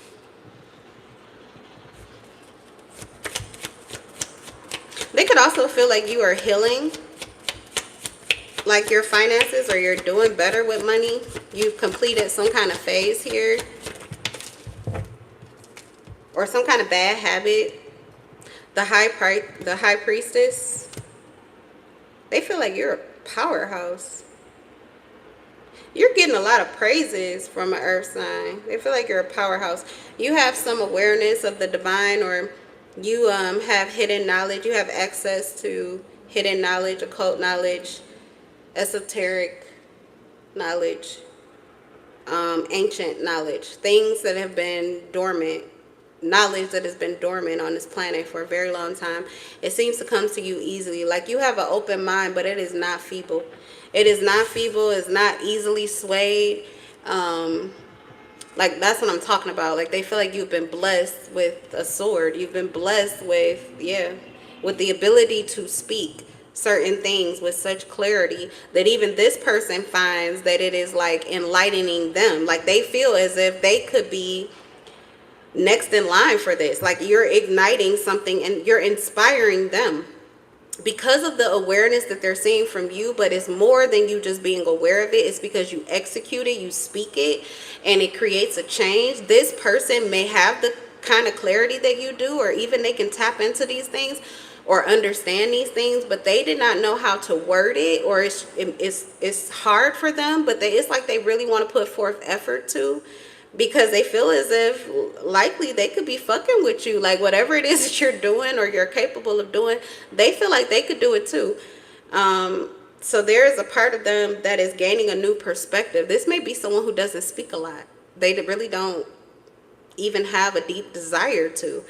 They could also feel like you are healing, like your finances, or you're doing better with money. You've completed some kind of phase here, or some kind of bad habit. The high priestess. They feel like you're a powerhouse. You're getting a lot of praises from an earth sign. They feel like you're a powerhouse. You have some awareness of the divine, or you have hidden knowledge. You have access to hidden knowledge, occult knowledge, esoteric knowledge, ancient knowledge, things that have been dormant, knowledge that has been dormant on this planet for a very long time. It seems to come to you easily. Like you have an open mind, but it is not feeble. It is not feeble. It's not easily swayed. Like that's what I'm talking about. Like they feel like you've been blessed with a sword. You've been blessed with, yeah, with the ability to speak certain things with such clarity that even this person finds that it is like enlightening them. Like they feel as if they could be next in line for this. Like you're igniting something and you're inspiring them because of the awareness that they're seeing from you. But it's more than you just being aware of it. It's because you execute it, you speak it, and it creates a change. This person may have the kind of clarity that you do, or even they can tap into these things or understand these things, but they did not know how to word it, or it's hard for them, but it's like they really want to put forth effort to, because they feel as if likely they could be fucking with you. Like whatever it is that you're doing or you're capable of doing, they feel like they could do it too. So there is a part of them that is gaining a new perspective. This may be someone who doesn't speak a lot. They really don't even have a deep desire to.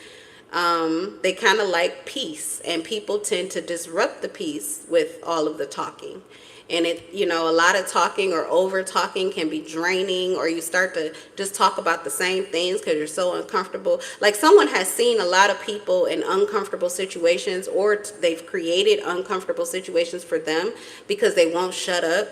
They kind of like peace, and people tend to disrupt the peace with all of the talking. And it, you know, a lot of talking or over talking can be draining, or you start to just talk about the same things because you're so uncomfortable. Like someone has seen a lot of people in uncomfortable situations, or they've created uncomfortable situations for them because they won't shut up.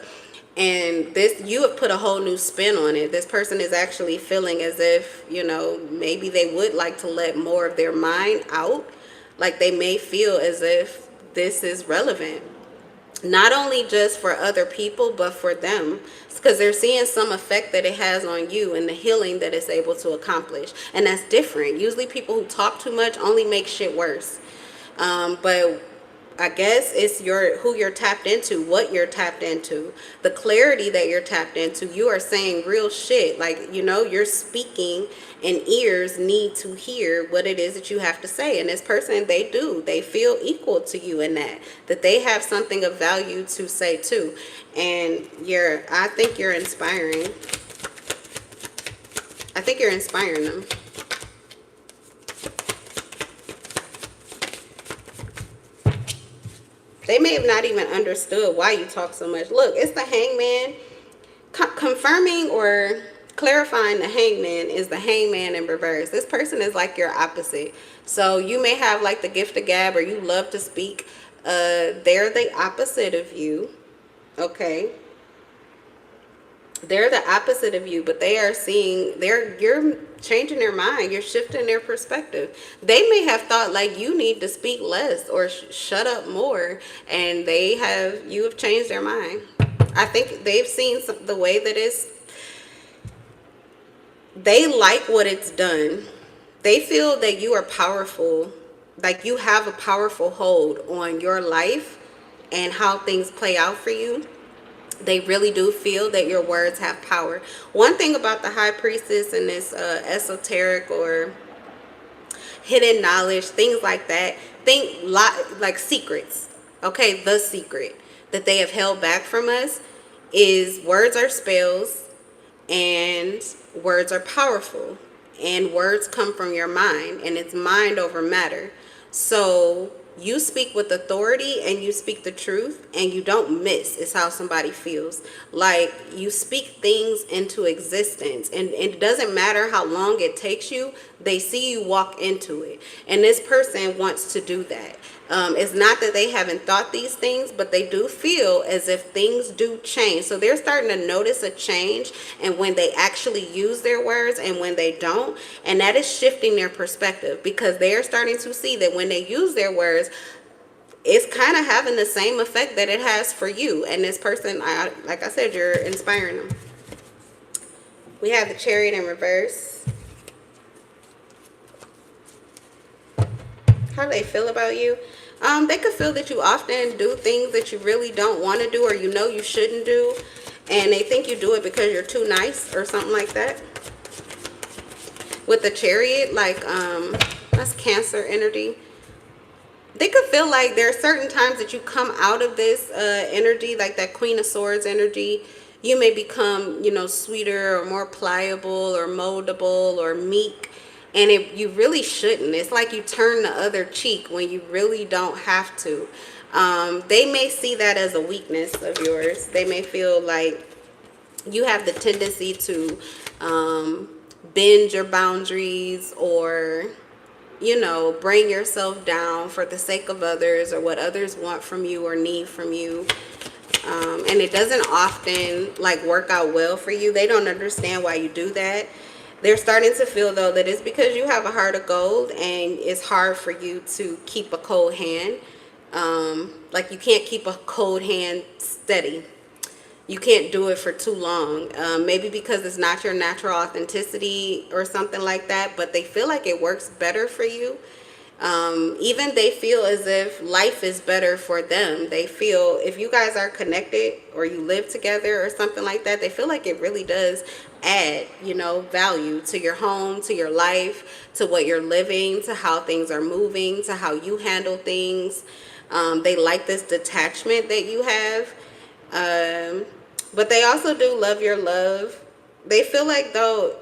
And this, you have put a whole new spin on it. This person is actually feeling as if, you know, maybe they would like to let more of their mind out. Like they may feel as if this is relevant, not only just for other people, but for them, because they're seeing some effect that it has on you and the healing that it's able to accomplish. And that's different. Usually people who talk too much only make shit worse. But I guess it's who you're tapped into, what you're tapped into, the clarity that you're tapped into. You are saying real shit. Like, you know, you're speaking, and ears need to hear what it is that you have to say. And this person, they feel equal to you in that they have something of value to say too. And I think you're inspiring. I think you're inspiring them. They may have not even understood why you talk so much. Look, it's the Hangman. Confirming or clarifying the Hangman is the Hangman in reverse. This person is like your opposite. So you may have like the gift of gab, or you love to speak. They're the opposite of you. Okay. They're the opposite of you, but they are seeing, you're changing their mind. You're shifting their perspective. They may have thought like you need to speak less or shut up more, and you have changed their mind. I think they've seen the way that they like what it's done. They feel that you are powerful, like you have a powerful hold on your life and how things play out for you. They really do feel that your words have power. One thing about the high priestess and this esoteric or hidden knowledge, things like that, think like secrets. Okay, the secret that they have held back from us is words are spells, and words are powerful, and words come from your mind, and it's mind over matter. So you speak with authority, and you speak the truth, and you don't miss. It's how somebody feels. Like you speak things into existence, and it doesn't matter how long it takes you. They see you walk into it, and this person wants to do that. It's not that they haven't thought these things, but they do feel as if things do change. So they're starting to notice a change, and when they actually use their words and when they don't, and that is shifting their perspective, because they are starting to see that when they use their words, it's kind of having the same effect that it has for you. And this person, like I said, you're inspiring them. We have the Chariot in reverse. How do they feel about you? They could feel that you often do things that you really don't want to do, or you know you shouldn't do, and they think you do it because you're too nice or something like that. With the Chariot, like, that's Cancer energy. They could feel like there are certain times that you come out of this energy, like that Queen of Swords energy. You may become, you know, sweeter or more pliable or moldable or meek. And you really shouldn't. It's like you turn the other cheek when you really don't have to. They may see that as a weakness of yours. They may feel like you have the tendency to bend your boundaries, or, you know, bring yourself down for the sake of others or what others want from you or need from you. And it doesn't often like work out well for you. They don't understand why you do that. They're starting to feel, though, that it's because you have a heart of gold and it's hard for you to keep a cold hand. Like, you can't keep a cold hand steady. You can't do it for too long. Maybe because it's not your natural authenticity or something like that, but they feel like it works better for you. Even they feel as if life is better for them. They feel if you guys are connected or you live together or something like that, they feel like it really does add, you know, value to your home, to your life, to what you're living, to how things are moving, to how you handle things. They like this detachment that you have. But they also do love your love. They feel like, though,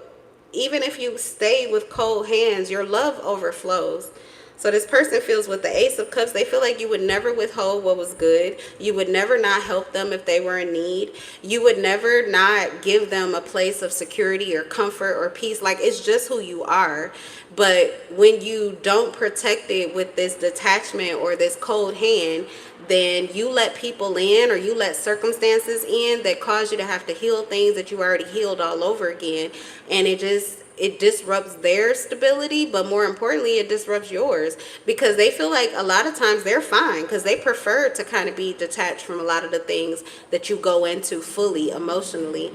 even if you stay with cold hands, your love overflows. So this person feels with the Ace of Cups, they feel like you would never withhold what was good. You would never not help them if they were in need. You would never not give them a place of security or comfort or peace. Like, it's just who you are. But when you don't protect it with this detachment or this cold hand, then you let people in, or you let circumstances in that cause you to have to heal things that you already healed all over again. And it disrupts their stability, but more importantly, it disrupts yours, because they feel like a lot of times they're fine because they prefer to kind of be detached from a lot of the things that you go into fully emotionally.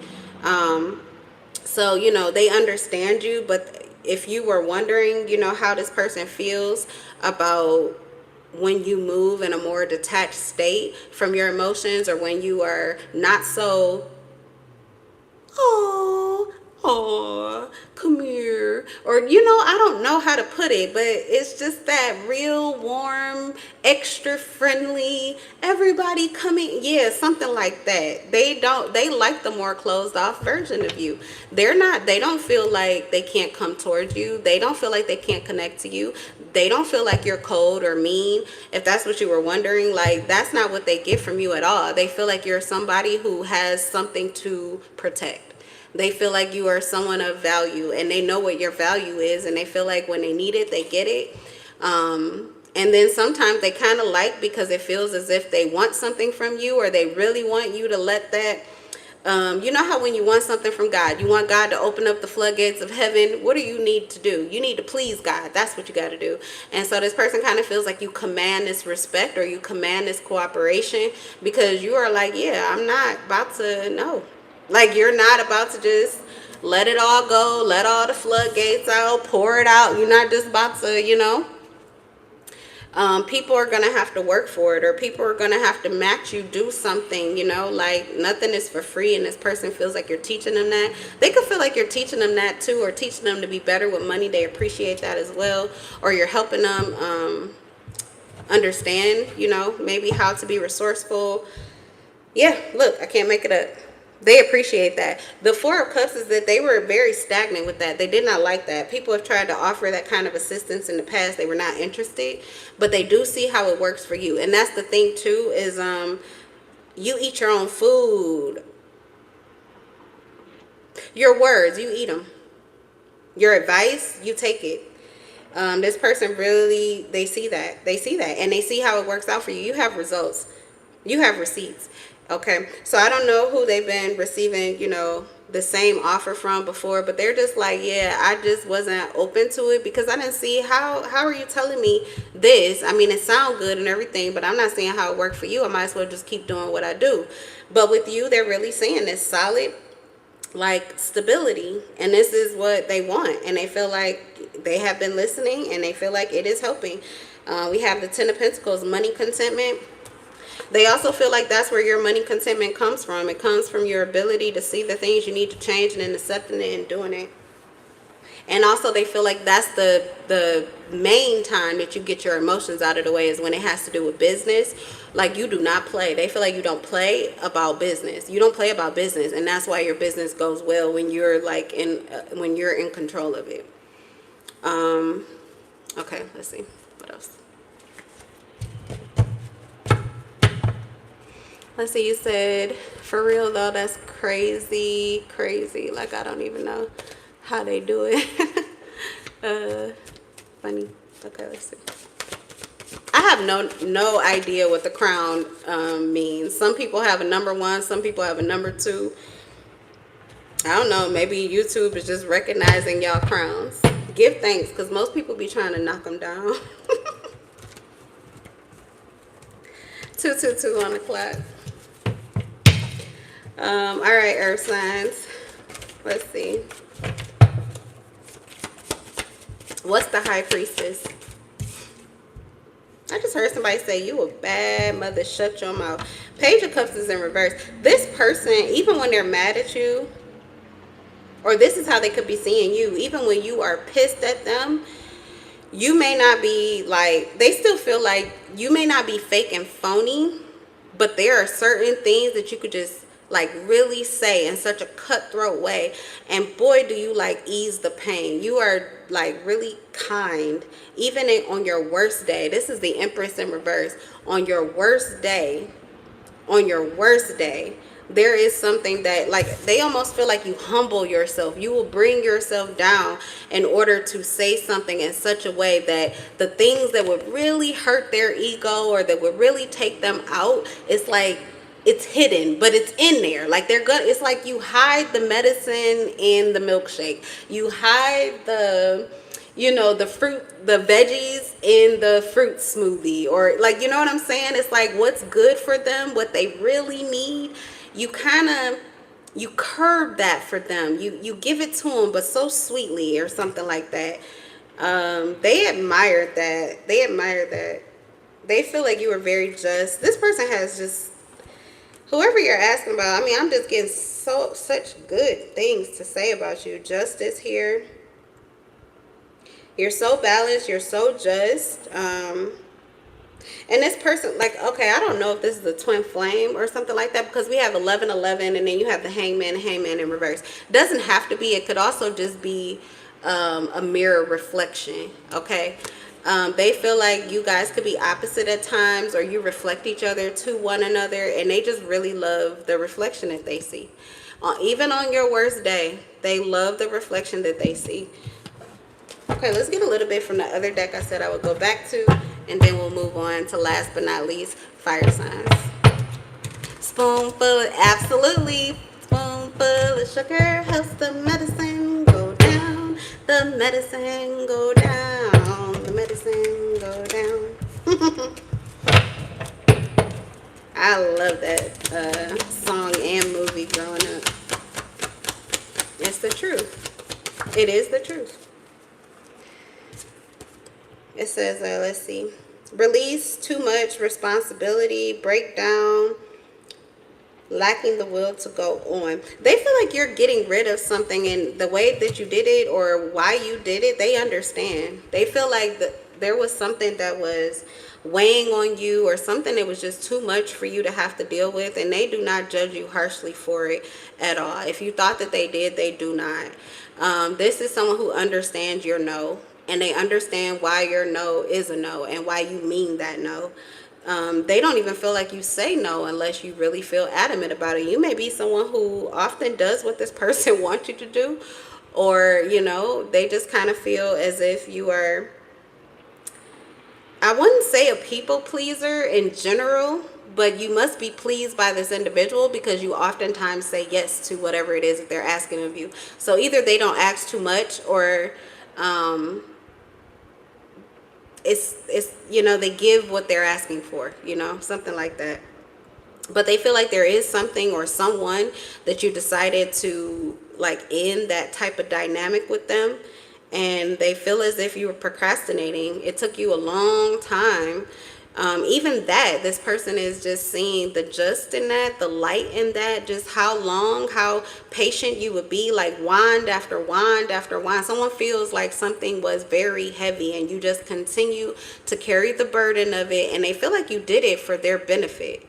So, you know, they understand you, but if you were wondering, you know, how this person feels about when you move in a more detached state from your emotions, or when you are not so, oh, come here, or, you know, I don't know how to put it, but it's just that real warm, extra friendly, everybody coming, yeah, something like that. They like the more closed off version of you. They don't feel like they can't come towards you. They don't feel like they can't connect to you. They don't feel like you're cold or mean. If that's what you were wondering, like, that's not what they get from you at all. They feel like you're somebody who has something to protect. They feel like you are someone of value, and they know what your value is, and they feel like when they need it, they get it. And then sometimes they kind of like, because it feels as if they want something from you, or they really want you to let that, you know how when you want something from God, you want God to open up the floodgates of heaven. What do you need to do? You need to please God. That's what you got to do. And so this person kind of feels like you command this respect, or you command this cooperation, because you are like, yeah, I'm not about to, no. Like, you're not about to just let it all go, let all the floodgates out, pour it out. You're not just about to, you know. People are going to have to work for it, or people are going to have to match you, do something, you know. Like, nothing is for free, and this person feels like you're teaching them that. They could feel like you're teaching them that too, or teaching them to be better with money. They appreciate that as well. Or you're helping them understand, you know, maybe how to be resourceful. Yeah, look, I can't make it up. They appreciate that. The Four of Cups is that they were very stagnant with that. They did not like that. People have tried to offer that kind of assistance in the past. They were not interested, but they do see how it works for you. And that's the thing too, is you eat your own food. Your words, you eat them. Your advice, you take it. This person really, they see that, and they see how it works out for you. You have results. You have receipts. Okay, so I don't know who they've been receiving, you know, the same offer from before, but they're just like, yeah, I just wasn't open to it because I didn't see how are you telling me this? I mean, it sounds good and everything, but I'm not seeing how it worked for you. I might as well just keep doing what I do. But with you, they're really saying this solid, like, stability, and this is what they want, and they feel like they have been listening, and they feel like it is helping. We have the Ten of Pentacles, money contentment. They also feel like that's where your money contentment comes from. It comes from your ability to see the things you need to change and then accepting it and doing it. And also they feel like that's the main time that you get your emotions out of the way, is when it has to do with business. Like, you do not play. They feel like you don't play about business. You don't play about business, and that's why your business goes well when you're like when you're in control of it. Okay, let's see what else. Let's see, you said, for real though, that's crazy. Like, I don't even know how they do it. Funny. Okay, let's see. I have no idea what the crown means. Some people have a number 1, some people have a number 2. I don't know, maybe YouTube is just recognizing y'all crowns. Give thanks, because most people be trying to knock them down. 222 on the clock. All right, earth signs. Let's see. What's the high priestess? I just heard somebody say, you a bad mother, shut your mouth. Page of Cups is in reverse. This person, even when they're mad at you, or this is how they could be seeing you, even when you are pissed at them, you may not be like, they still feel like you may not be fake and phony, but there are certain things that you could just like really say in such a cutthroat way, and boy, do you like ease the pain. You are like really kind, even on your worst day. This is the Empress in reverse. On your worst day, there is something that, like, they almost feel like you humble yourself. You will bring yourself down in order to say something in such a way that the things that would really hurt their ego or that would really take them out, it's like it's hidden, but it's in there. Like, they're good. It's like you hide the medicine in the milkshake. You hide the, you know, the fruit, the veggies in the fruit smoothie, or like, you know what I'm saying? It's like what's good for them, what they really need. You curb that for them. You give it to them, but so sweetly, or something like that. They admire that. They feel like you are very just. This person has just, whoever you're asking about, I mean, I'm just getting such good things to say about you. Justice here. You're so balanced. You're so just. And this person, like, okay, I don't know if this is a twin flame or something like that, because we have 1111, and then you have the hangman in reverse. Doesn't have to be. It could also just be a mirror reflection, okay? They feel like you guys could be opposite at times, or you reflect each other to one another, and they just really love the reflection that they see. Even on your worst day, they love the reflection that they see. Okay, let's get a little bit from the other deck I said I would go back to, and then we'll move on to, last but not least, fire signs. Spoonful, absolutely. Spoonful of sugar helps the medicine go down. The medicine go down. The medicine go down. I love that song and movie growing up. It's the truth. It is the truth. It says, let's see, release too much responsibility, breakdown, lacking the will to go on. They feel like you're getting rid of something, and the way that you did it or why you did it, they understand. They feel like there was something that was weighing on you, or something that was just too much for you to have to deal with, and they do not judge you harshly for it at all. If you thought that they did, they do not. This is someone who understands your no. And they understand why your no is a no, and why you mean that no. They don't even feel like you say no unless you really feel adamant about it. You may be someone who often does what this person wants you to do, or, you know, they just kind of feel as if you are, I wouldn't say a people pleaser in general, but you must be pleased by this individual, because you oftentimes say yes to whatever it is that they're asking of you. So either they don't ask too much, or it's you know, they give what they're asking for, you know, something like that. But they feel like there is something or someone that you decided to like end that type of dynamic with them, and they feel as if you were procrastinating. It took you a long time. Even that, this person is just seeing the just in that, the light in that, just how patient you would be, like wand after wand after wand. Someone feels like something was very heavy and you just continue to carry the burden of it, and they feel like you did it for their benefit.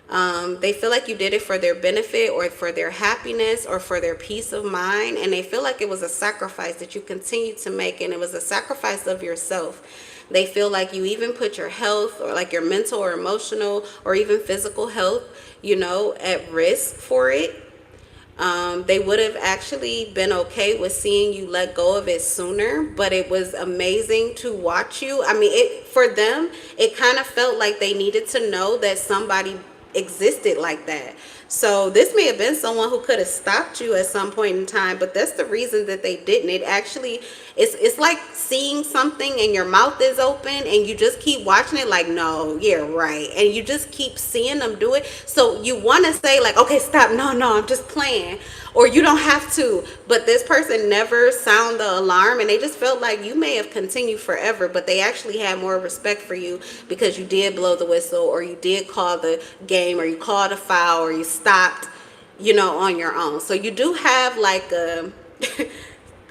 They feel like you did it for their benefit or for their happiness or for their peace of mind. And they feel like it was a sacrifice that you continue to make, and it was a sacrifice of yourself. They feel like you even put your health or like your mental or emotional or even physical health, at risk for it. They would have actually been okay with seeing you let go of it sooner, but it was amazing to watch you. I mean, for them, it kind of felt like they needed to know that somebody existed like that. So this may have been someone who could have stopped you at some point in time, but that's the reason that they didn't. It actually, it's like seeing something and your mouth is open and you just keep watching it like, no, yeah, right. And you just keep seeing them do it. So you want to say like, okay, stop. No, I'm just playing. Or you don't have to. But this person never sounded the alarm, and they just felt like you may have continued forever, but they actually had more respect for you because you did blow the whistle, or you did call the game, or you called a foul, or you stopped, on your own. So you do have like a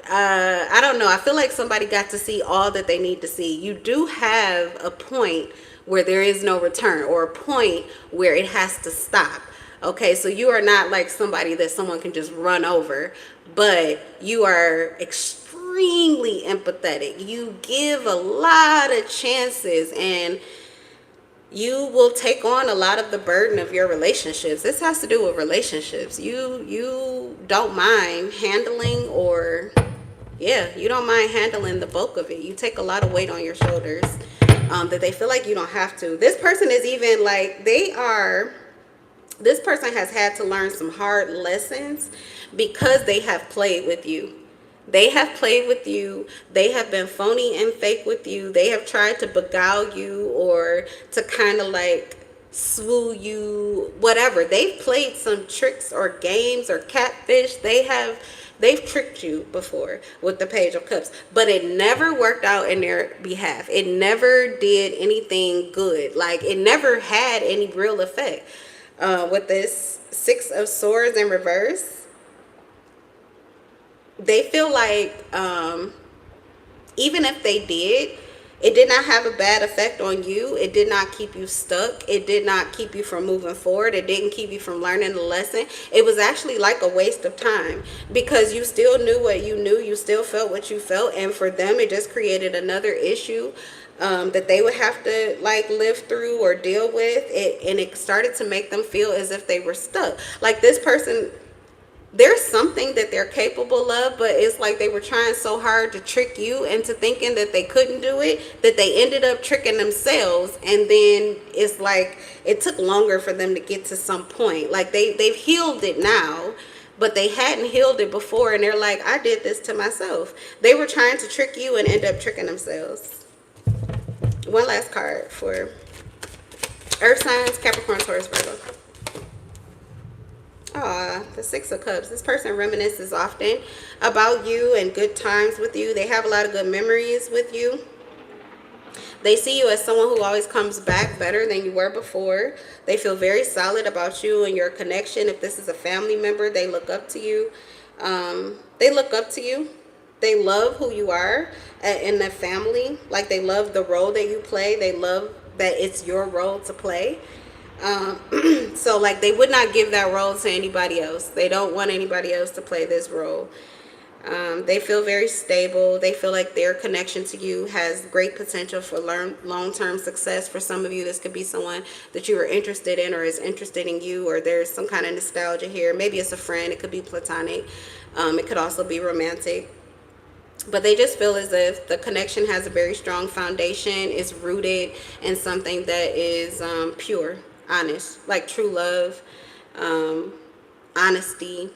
I don't know. I feel like somebody got to see all that they need to see. You do have a point where there is no return, or a point where it has to stop. Okay, so you are not like somebody that someone can just run over, but you are extremely empathetic. You give a lot of chances, and you will take on a lot of the burden of your relationships. This has to do with relationships. You don't mind handling, you don't mind handling the bulk of it. You take a lot of weight on your shoulders that they feel like you don't have to. This person is even like, this person has had to learn some hard lessons because they have played with you. They have played with you. They have been phony and fake with you. They have tried to beguile you or to kind of like swoo you, whatever. They've played some tricks or games or catfish. They've tricked you before with the Page of Cups, but it never worked out in their behalf. It never did anything good. Like, it never had any real effect. With this Six of Swords in reverse, they feel like even if they did, it did not have a bad effect on you. It did not keep you stuck. It did not keep you from moving forward. It didn't keep you from learning the lesson. It was actually like a waste of time because you still knew what you knew. You still felt what you felt. And for them, it just created another issue that they would have to like live through or deal with it. And it started to make them feel as if they were stuck. Like, this person, there's something that they're capable of, but it's like they were trying so hard to trick you into thinking that they couldn't do it, that they ended up tricking themselves. And then it's like it took longer for them to get to some point. Like they've healed it now, but they hadn't healed it before, and they're like, I did this to myself. They were trying to trick you and end up tricking themselves. One last card for Earth signs, Capricorn, Taurus, Virgo. The Six of Cups. This person reminisces often about you and good times with you. They have a lot of good memories with you. They see you as someone who always comes back better than you were before. They feel very solid about you and your connection. If this is a family member, they look up to you. They look up to you. They love who you are in the family. Like, they love the role that you play. They love that it's your role to play. So like, they would not give that role to anybody else. They don't want anybody else to play this role. They feel very stable. They feel like their connection to you has great potential for long-term success. For some of you, this could be someone that you are interested in or is interested in you, or there's some kind of nostalgia here. Maybe it's a friend. It could be platonic. It could also be romantic. But they just feel as if the connection has a very strong foundation. It's rooted in something that is pure, honest, like true love, honesty.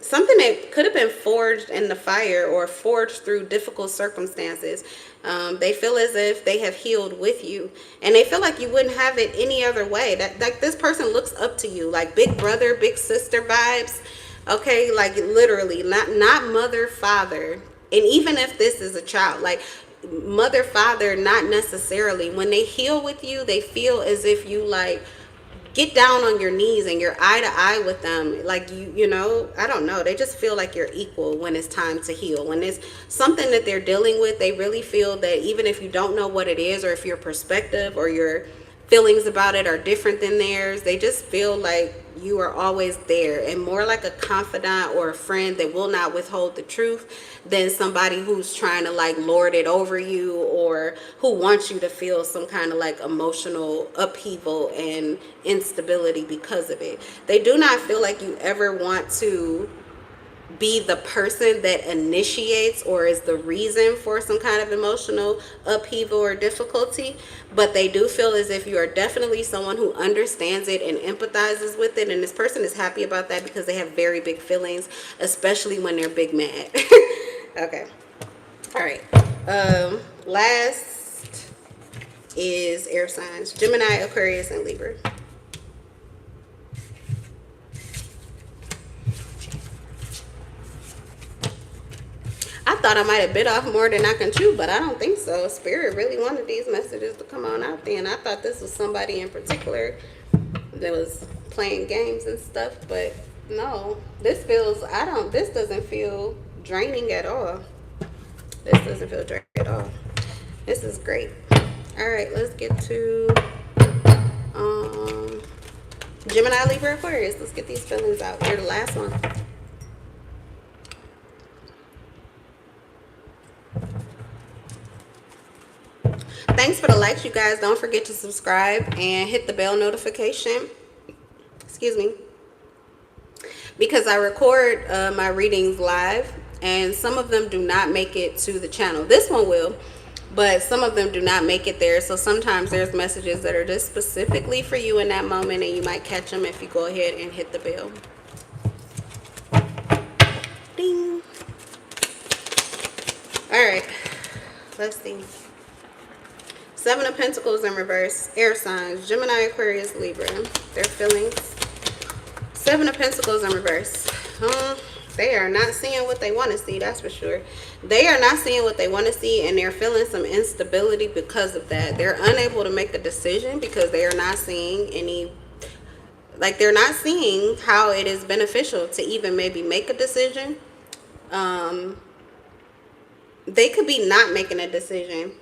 Something that could have been forged in the fire or forged through difficult circumstances. They feel as if they have healed with you, and they feel like you wouldn't have it any other way. That like, this person looks up to you, like big brother, big sister vibes. Okay, like literally, not mother, father. And even if this is a child, like mother, father, not necessarily. When they heal with you, they feel as if you like get down on your knees and you're eye to eye with them. Like you know, I don't know. They just feel like you're equal when it's time to heal. When it's something that they're dealing with, they really feel that even if you don't know what it is, or if your perspective or your feelings about it are different than theirs, they just feel like you are always there, and more like a confidant or a friend that will not withhold the truth than somebody who's trying to like lord it over you, or who wants you to feel some kind of like emotional upheaval and instability because of it. They do not feel like you ever want to be the person that initiates or is the reason for some kind of emotional upheaval or difficulty, but they do feel as if you are definitely someone who understands it and empathizes with it, and this person is happy about that because they have very big feelings, especially when they're big mad. Okay, all right. Last is air signs: Gemini, Aquarius, and Libra. I thought I might have bit off more than I can chew, but I don't think so. Spirit really wanted these messages to come on out there, and I thought this was somebody in particular that was playing games and stuff, but no. This feels, this doesn't feel draining at all. This doesn't feel draining at all. This is great. All right, let's get to Gemini, Libra, Aquarius. Let's get these feelings out. You're the last one. Thanks for the likes, you guys. Don't forget to subscribe and hit the bell notification. Excuse me. Because I record my readings live, and some of them do not make it to the channel. This one will, but some of them do not make it there. So sometimes there's messages that are just specifically for you in that moment, and you might catch them if you go ahead and hit the bell. Ding. All right. Let's see. Seven of Pentacles in reverse, air signs, Gemini, Aquarius, Libra. Their feelings. Seven of Pentacles in reverse. They are not seeing what they want to see, that's for sure. They are not seeing what they want to see, and they're feeling some instability because of that. They're unable to make a decision because they are not seeing any, like they're not seeing how it is beneficial to even maybe make a decision. They could be not making a decision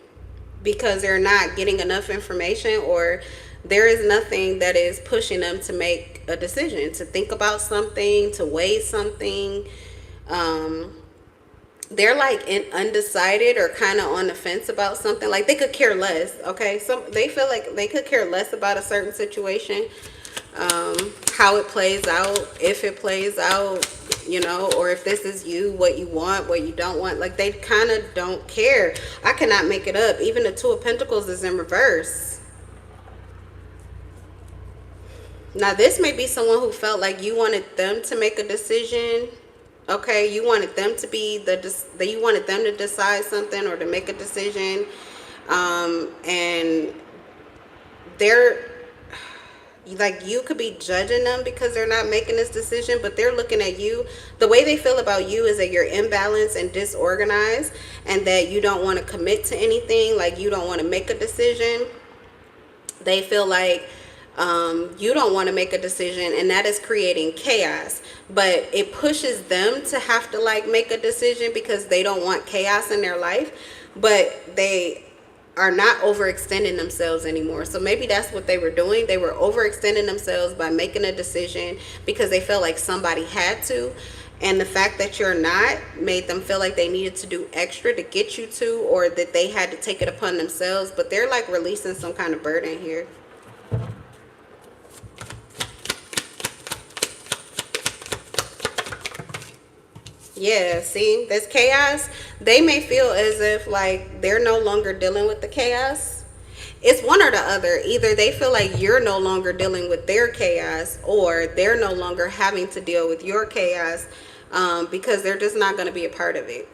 because they're not getting enough information, or there is nothing that is pushing them to make a decision, to think about something, to weigh something. They're like undecided or kind of on the fence about something. Like they could care less. Okay, so they feel like they could care less about a certain situation, how it plays out, if it plays out, you know, or if this is you, what you want, what you don't want. Like they kind of don't care. I cannot make it up. Even the Two of Pentacles is in reverse. Now this may be someone who felt like you wanted them to make a decision. Okay, you wanted them to be you wanted them to decide something or to make a decision, and they're like, you could be judging them because they're not making this decision, but they're looking at you. The way they feel about you is that you're imbalanced and disorganized, and that you don't want to commit to anything. Like you don't want to make a decision. They feel like you don't want to make a decision, and that is creating chaos. But it pushes them to have to like make a decision because they don't want chaos in their life, but they are not overextending themselves anymore. So maybe that's what they were doing. They were overextending themselves by making a decision because they felt like somebody had to, and the fact that you're not made them feel like they needed to do extra to get you to, or that they had to take it upon themselves. But they're like releasing some kind of burden here. Yeah, see, this chaos, they may feel as if like they're no longer dealing with the chaos. It's one or the other. Either they feel like you're no longer dealing with their chaos, or they're no longer having to deal with your chaos, because they're just not going to be a part of it.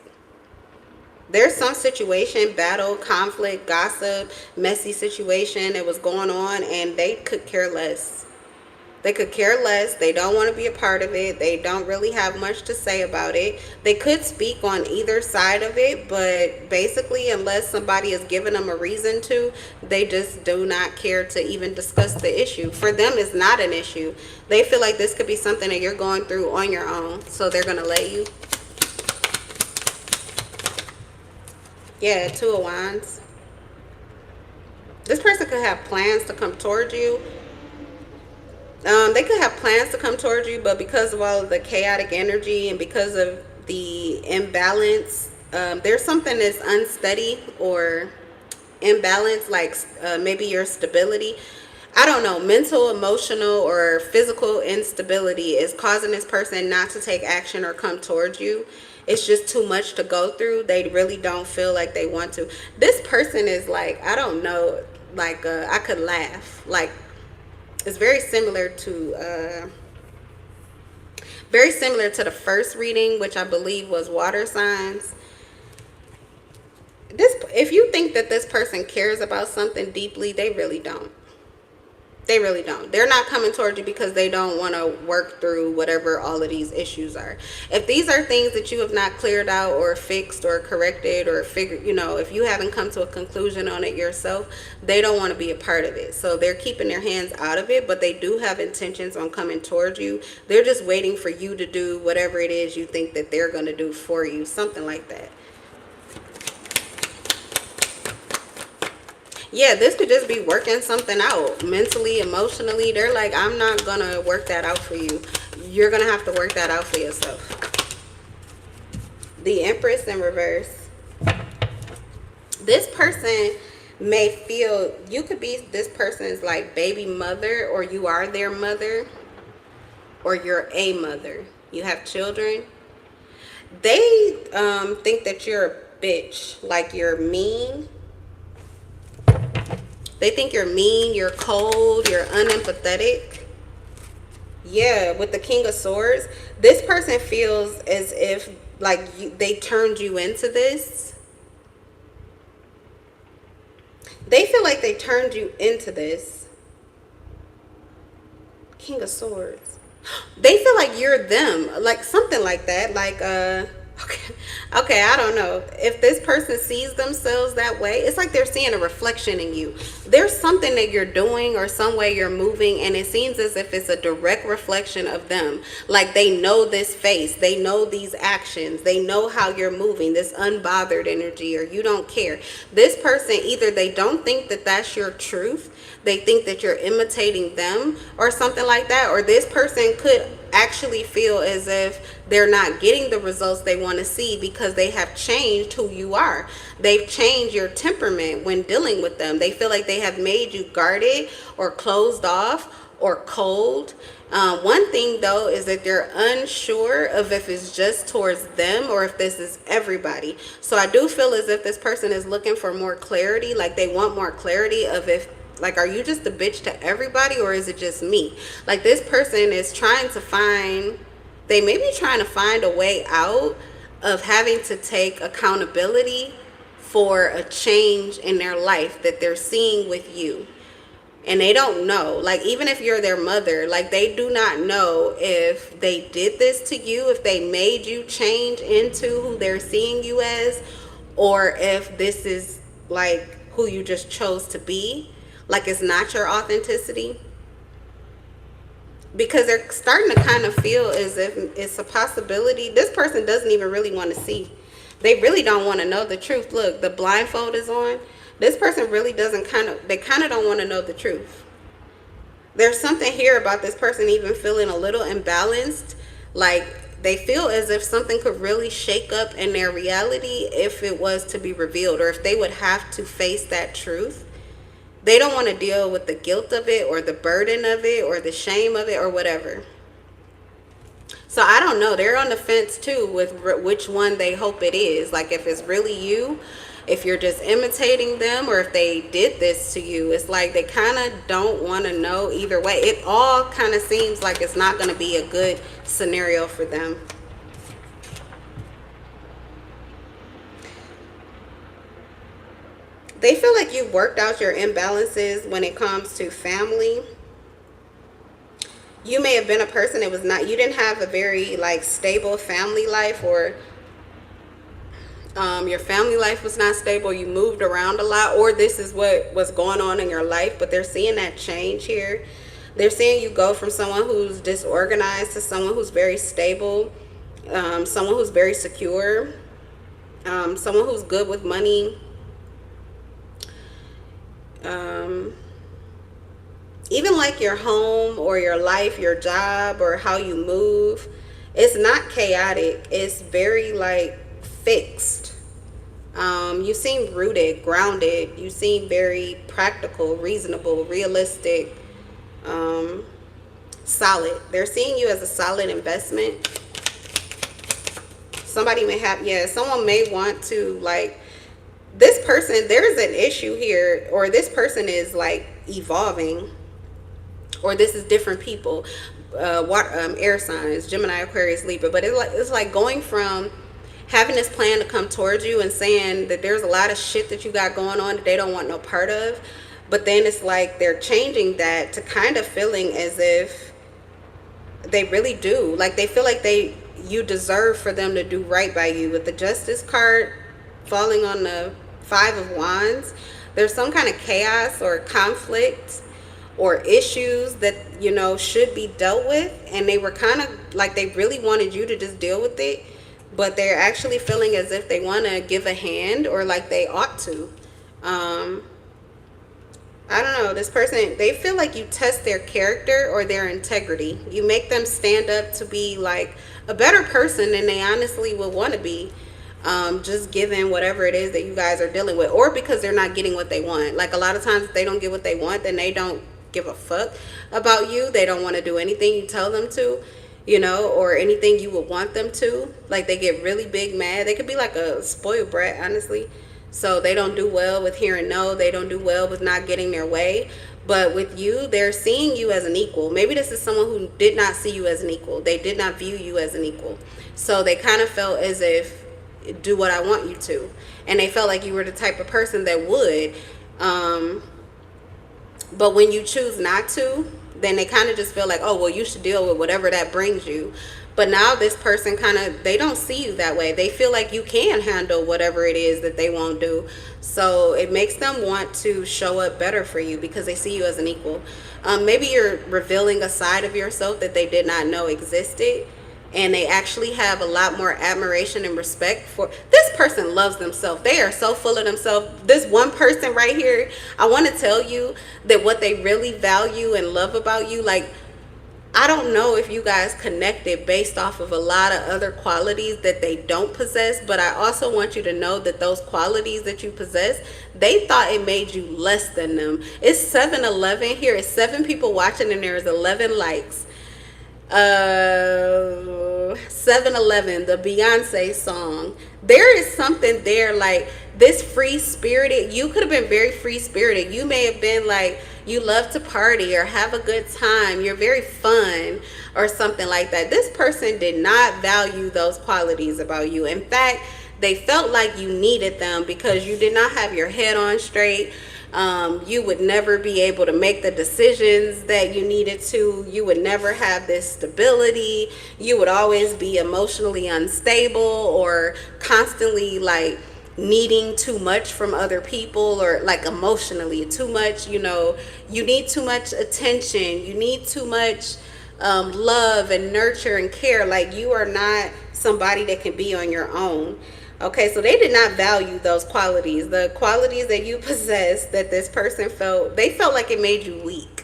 There's some situation, battle, conflict, gossip, messy situation that was going on, and they could care less. They could care less. They don't want to be a part of it. They don't really have much to say about it. They could speak on either side of it, but basically, unless somebody is giving them a reason to, they just do not care to even discuss the issue. For them, it's not an issue. They feel like this could be something that you're going through on your own, so they're going to let you. Yeah, 2 of Wands. This person could have plans to come towards you. They could have plans to come towards you, but because of all of the chaotic energy and because of the imbalance, there's something that's unsteady or imbalanced, like maybe your stability. I don't know, mental, emotional, or physical instability is causing this person not to take action or come towards you. It's just too much to go through. They really don't feel like they want to. This person is like, I don't know, like I could laugh. Like, it's very similar to the first reading, which I believe was water signs. If you think that this person cares about something deeply, they really don't. They really don't. They're not coming towards you because they don't want to work through whatever all of these issues are. If these are things that you have not cleared out or fixed or corrected or figured, if you haven't come to a conclusion on it yourself, they don't want to be a part of it. So they're keeping their hands out of it, but they do have intentions on coming towards you. They're just waiting for you to do whatever it is you think that they're going to do for you. Something like that. Yeah, this could just be working something out mentally, emotionally. They're like, I'm not going to work that out for you. You're going to have to work that out for yourself. The Empress in reverse. This person may feel, you could be this person's like baby mother, or you are their mother, or you're a mother. You have children. They think that you're a bitch, like you're mean. They think you're mean, you're cold, you're unempathetic. Yeah, with the King of Swords, this person feels as if like they turned you into this. They feel like they turned you into this. King of Swords. They feel like you're them, like something like that. Like okay, I don't know. If this person sees themselves that way, it's like they're seeing a reflection in you. There's something that you're doing or some way you're moving, and it seems as if it's a direct reflection of them. Like they know this face, they know these actions, they know how you're moving, this unbothered energy, or you don't care. This person, either they don't think that that's your truth, they think that you're imitating them or something like that, or this person could actually feel as if they're not getting the results they want to see because they have changed who you are. They've changed your temperament when dealing with them. They feel like they have made you guarded or closed off or cold. One thing though is that they're unsure of if it's just towards them or if this is everybody. So I do feel as if this person is looking for more clarity, like they want more clarity of if, like, are you just a bitch to everybody or is it just me? Like this person is trying to find, they may be trying to find a way out of having to take accountability for a change in their life that they're seeing with you. And they don't know, like even if you're their mother, like they do not know if they did this to you, if they made you change into who they're seeing you as, or if this is like who you just chose to be. Like it's not your authenticity, because they're starting to kind of feel as if it's a possibility. This person doesn't even really want to see. They really don't want to know the truth. Look, the blindfold is on. This person really doesn't they kind of don't want to know the truth. There's something here about this person even feeling a little imbalanced. Like they feel as if something could really shake up in their reality if it was to be revealed, or if they would have to face that truth. They don't want to deal with the guilt of it or the burden of it or the shame of it or whatever. So I don't know. They're on the fence too with which one they hope it is. Like if it's really you, if you're just imitating them, or if they did this to you. It's like they kind of don't want to know either way. It all kind of seems like it's not going to be a good scenario for them. They feel like you've worked out your imbalances when it comes to family. you may have been a person that was not, you didn't have a very like stable family life, or your family life was not stable, you moved around a lot, or this is what was going on in your life. But they're seeing that change here. They're seeing you go from someone who's disorganized to someone who's very stable, someone who's very secure, someone who's good with money. Even like your home or your life, your job, or how you move, it's not chaotic. It's very like fixed. You seem rooted, grounded. You seem very practical, reasonable, realistic, solid. They're seeing you as a solid investment. Somebody may have, yeah, someone may want to like, this person, there's an issue here, or this person is like evolving, or this is different people, air signs, Gemini, Aquarius, Libra. But it's like going from having this plan to come towards you and saying that there's a lot of shit that you got going on that they don't want no part of, but then it's like they're changing that to kind of feeling as if they really do, like they feel like you deserve for them to do right by you. With the Justice card falling on the 5 of Wands, there's some kind of chaos or conflict or issues that, you know, should be dealt with, and they were kind of like they really wanted you to just deal with it, but they're actually feeling as if they want to give a hand, or like they ought to. I don't know, this person, they feel like you test their character or their integrity. You make them stand up to be like a better person than they honestly would want to be, just given whatever it is that you guys are dealing with, or because they're not getting what they want. Like a lot of times if they don't get what they want, then they don't give a fuck about you. They don't want to do anything you tell them to, you know, or anything you would want them to. Like they get really big mad. They could be like a spoiled brat, honestly. So they don't do well with hearing no. They don't do well with not getting their way. But with you, they're seeing you as an equal. Maybe this is someone who did not see you as an equal. They did not view you as an equal. So they kind of felt as if, do what I want you to. And they felt like you were the type of person that would. But when you choose not to, then they kind of just feel like, oh, well, you should deal with whatever that brings you. But now this person kind of, they don't see you that way. They feel like you can handle whatever it is that they won't do. So it makes them want to show up better for you because they see you as an equal. Maybe you're revealing a side of yourself that they did not know existed. And they actually have a lot more admiration and respect for this person. Loves themselves. They are so full of themselves. This one person right here, I want to tell you that what they really value and love about you, like, I don't know if you guys connected based off of a lot of other qualities that they don't possess, but I also want you to know that those qualities that you possess, they thought it made you less than them. It's 7-11 here. It's 7 people watching and there's 11 likes. 7-11, the Beyonce song. There is something there, like this free spirited. You could have been very free spirited. You may have been like, you love to party or have a good time. You're very fun or something like that. This person did not value those qualities about you. In fact, they felt like you needed them because you did not have your head on straight. You would never be able to make the decisions that you needed to. You would never have this stability. You would always be emotionally unstable or constantly like needing too much from other people, or like emotionally too much. You know, you need too much attention. You need too much love and nurture and care. Like you are not somebody that can be on your own. Okay, so they did not value those qualities. The qualities that you possess, that this person felt, they felt like it made you weak.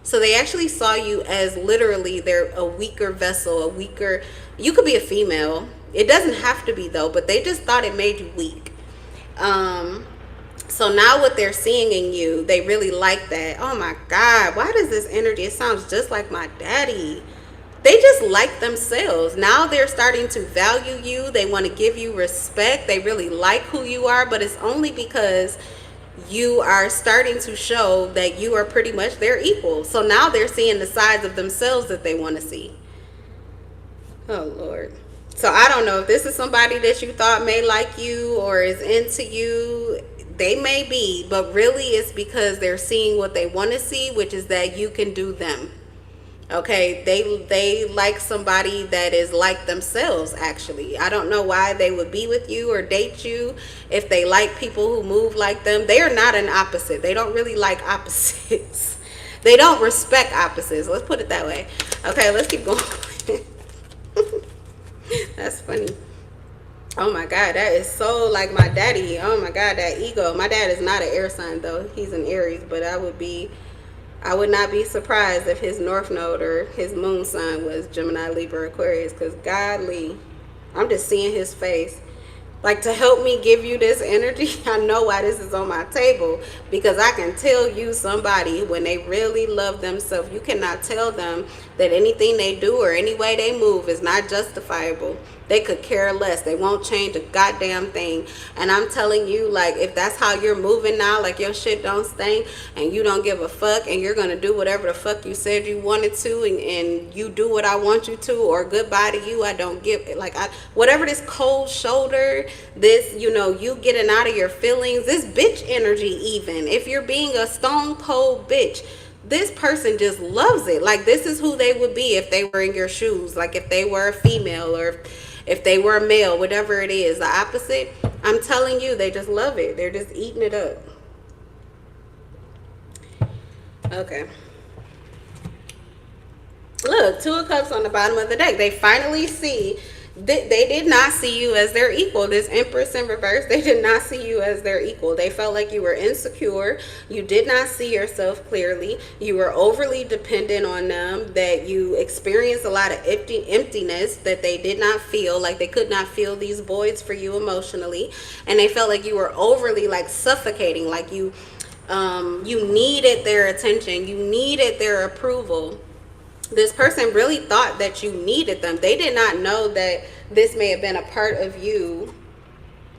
So they actually saw you as literally they're a weaker vessel, a weaker, you could be a female. It doesn't have to be though, but they just thought it made you weak. So now what they're seeing in you, they really like that. Oh my God, why does this energy, it sounds just like my daddy. They just like themselves. Now they're starting to value you. They want to give you respect. They really like who you are, but it's only because you are starting to show that you are pretty much their equal. So now they're seeing the sides of themselves that they want to see. Oh, Lord. So I don't know if this is somebody that you thought may like you or is into you. They may be, but really it's because they're seeing what they want to see, which is that you can do them. Okay, they like somebody that is like themselves. Actually, I don't know why they would be with you or date you if they like people who move like them. They are not an opposite. They don't really like opposites. They don't respect opposites. Let's put it that way. Okay, let's keep going. That's funny. Oh my God, that is so like my daddy. Oh my God, that ego. My dad is not an air sign though. He's an Aries, but I would not be surprised if his north node or his moon sign was Gemini, Libra, Aquarius, because godly, I'm just seeing his face. Like, to help me give you this energy, I know why this is on my table, because I can tell you somebody when they really love themselves, you cannot tell them that anything they do or any way they move is not justifiable. They could care less. They won't change a goddamn thing. And I'm telling you, like, if that's how you're moving now, like your shit don't stink and you don't give a fuck and you're gonna do whatever the fuck you said you wanted to, and you do what I want you to, or goodbye to you, I don't give, like, whatever this cold shoulder, this, you know, you getting out of your feelings, this bitch energy, even if you're being a stone cold bitch, this person just loves it. Like, this is who they would be if they were in your shoes. Like, if they were a female or if they were a male, whatever it is, the opposite, I'm telling you, they just love it. They're just eating it up. Okay. Look, 2 of Cups on the bottom of the deck. They finally see they did not see you as their equal. This Empress in reverse, they did not see you as their equal. They felt like you were insecure. You did not see yourself clearly. You were overly dependent on them, that you experienced a lot of emptiness that they did not feel, like they could not fill these voids for you emotionally. And they felt like you were overly, like, suffocating, like you needed their attention. You needed their approval. This person really thought that you needed them. They did not know that this may have been a part of you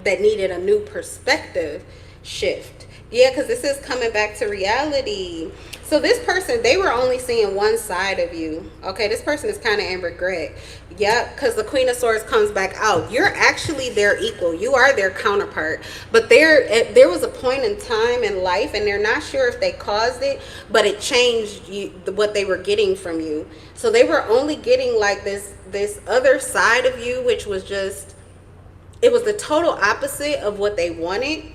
that needed a new perspective shift. Yeah, because this is coming back to reality. So this person, they were only seeing one side of you. Okay, this person is kind of in regret. Yep, because the Queen of Swords comes back out. You're actually their equal. You are their counterpart. But there was a point in time in life, and they're not sure if they caused it, but it changed what they were getting from you. So they were only getting like this other side of you, which was just, it was the total opposite of what they wanted.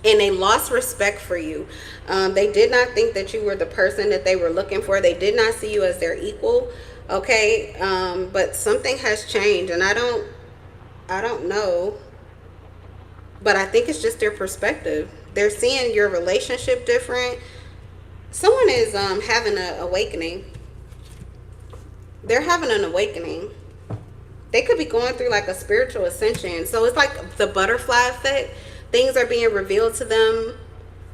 And they lost respect for you. They did not think that you were the person that they were looking for. They did not see you as their equal. Okay, but something has changed, and I don't know, but I think it's just their perspective. They're seeing your relationship different. Someone is having an awakening. They're having an awakening. They could be going through like a spiritual ascension. So it's like the butterfly effect. Things are being revealed to them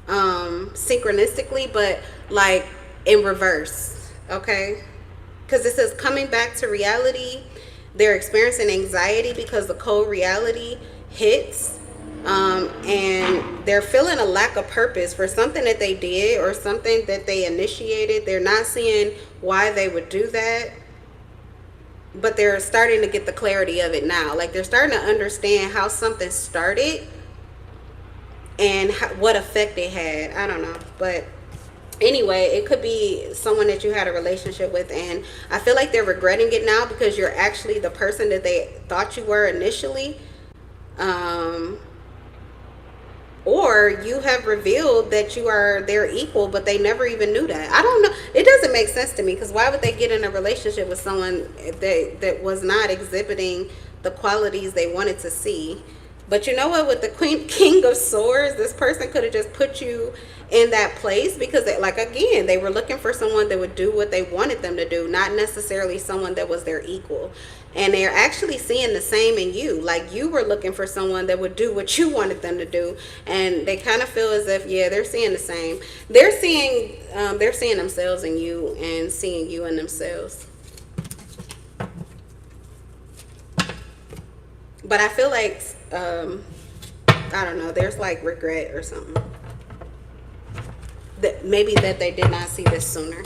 synchronistically, but like in reverse. Okay, because this is coming back to reality. They're experiencing anxiety because the cold reality hits, and they're feeling a lack of purpose for something that they did or something that they initiated. They're not seeing why they would do that, but they're starting to get the clarity of it now. Like, they're starting to understand how something started and what effect it had. I don't know, but anyway, it could be someone that you had a relationship with, and I feel like they're regretting it now because you're actually the person that they thought you were initially, or you have revealed that you are their equal, but they never even knew that. I don't know. It doesn't make sense to me, because why would they get in a relationship with someone that was not exhibiting the qualities they wanted to see? But you know what? With the King of Swords, this person could have just put you in that place because, like, again, they were looking for someone that would do what they wanted them to do, not necessarily someone that was their equal. And they're actually seeing the same in you. Like, you were looking for someone that would do what you wanted them to do, and they kind of feel as if, yeah, they're seeing the same. They're seeing themselves in you and seeing you in themselves. But I feel like, I don't know, there's like regret or something. That maybe that they did not see this sooner.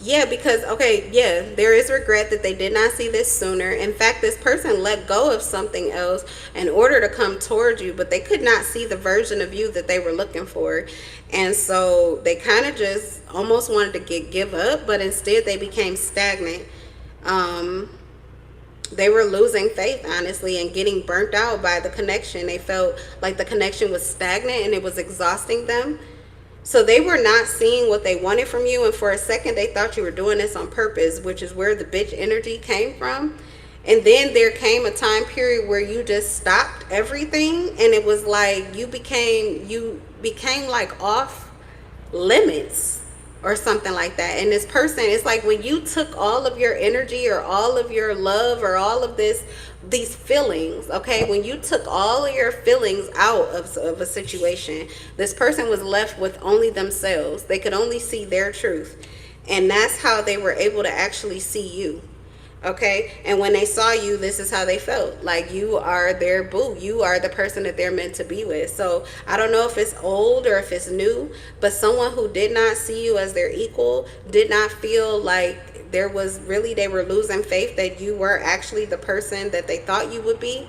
Yeah, because, okay, yeah, there is regret that they did not see this sooner. In fact, this person let go of something else in order to come towards you, but they could not see the version of you that they were looking for. And so they kind of just almost wanted to give up, but instead they became stagnant. Um, they were losing faith, honestly, and getting burnt out by the connection. They felt like the connection was stagnant and it was exhausting them. So they were not seeing what they wanted from you, and for a second they thought you were doing this on purpose, which is where the bitch energy came from. And then there came a time period where you just stopped everything, and it was like you became like off limits or something like that. And this person, it's like when you took all of your energy or all of your love or all of these feelings, okay, when you took all of your feelings out of a situation, this person was left with only themselves. They could only see their truth, and that's how they were able to actually see you. Okay, and when they saw you, this is how they felt. Like you are their boo. You are the person that they're meant to be with. So I don't know if it's old or if it's new, but someone who did not see you as their equal, did not feel like there was really, they were losing faith that you were actually the person that they thought you would be.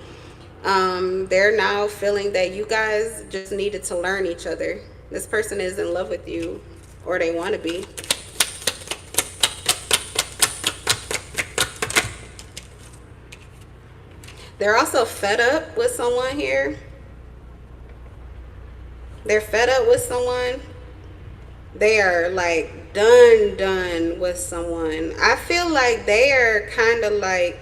They're now feeling that you guys just needed to learn each other. This person is in love with you, or they want to be. They're also fed up with someone here. They're fed up with someone. They are like done with someone. I feel like they are kind of like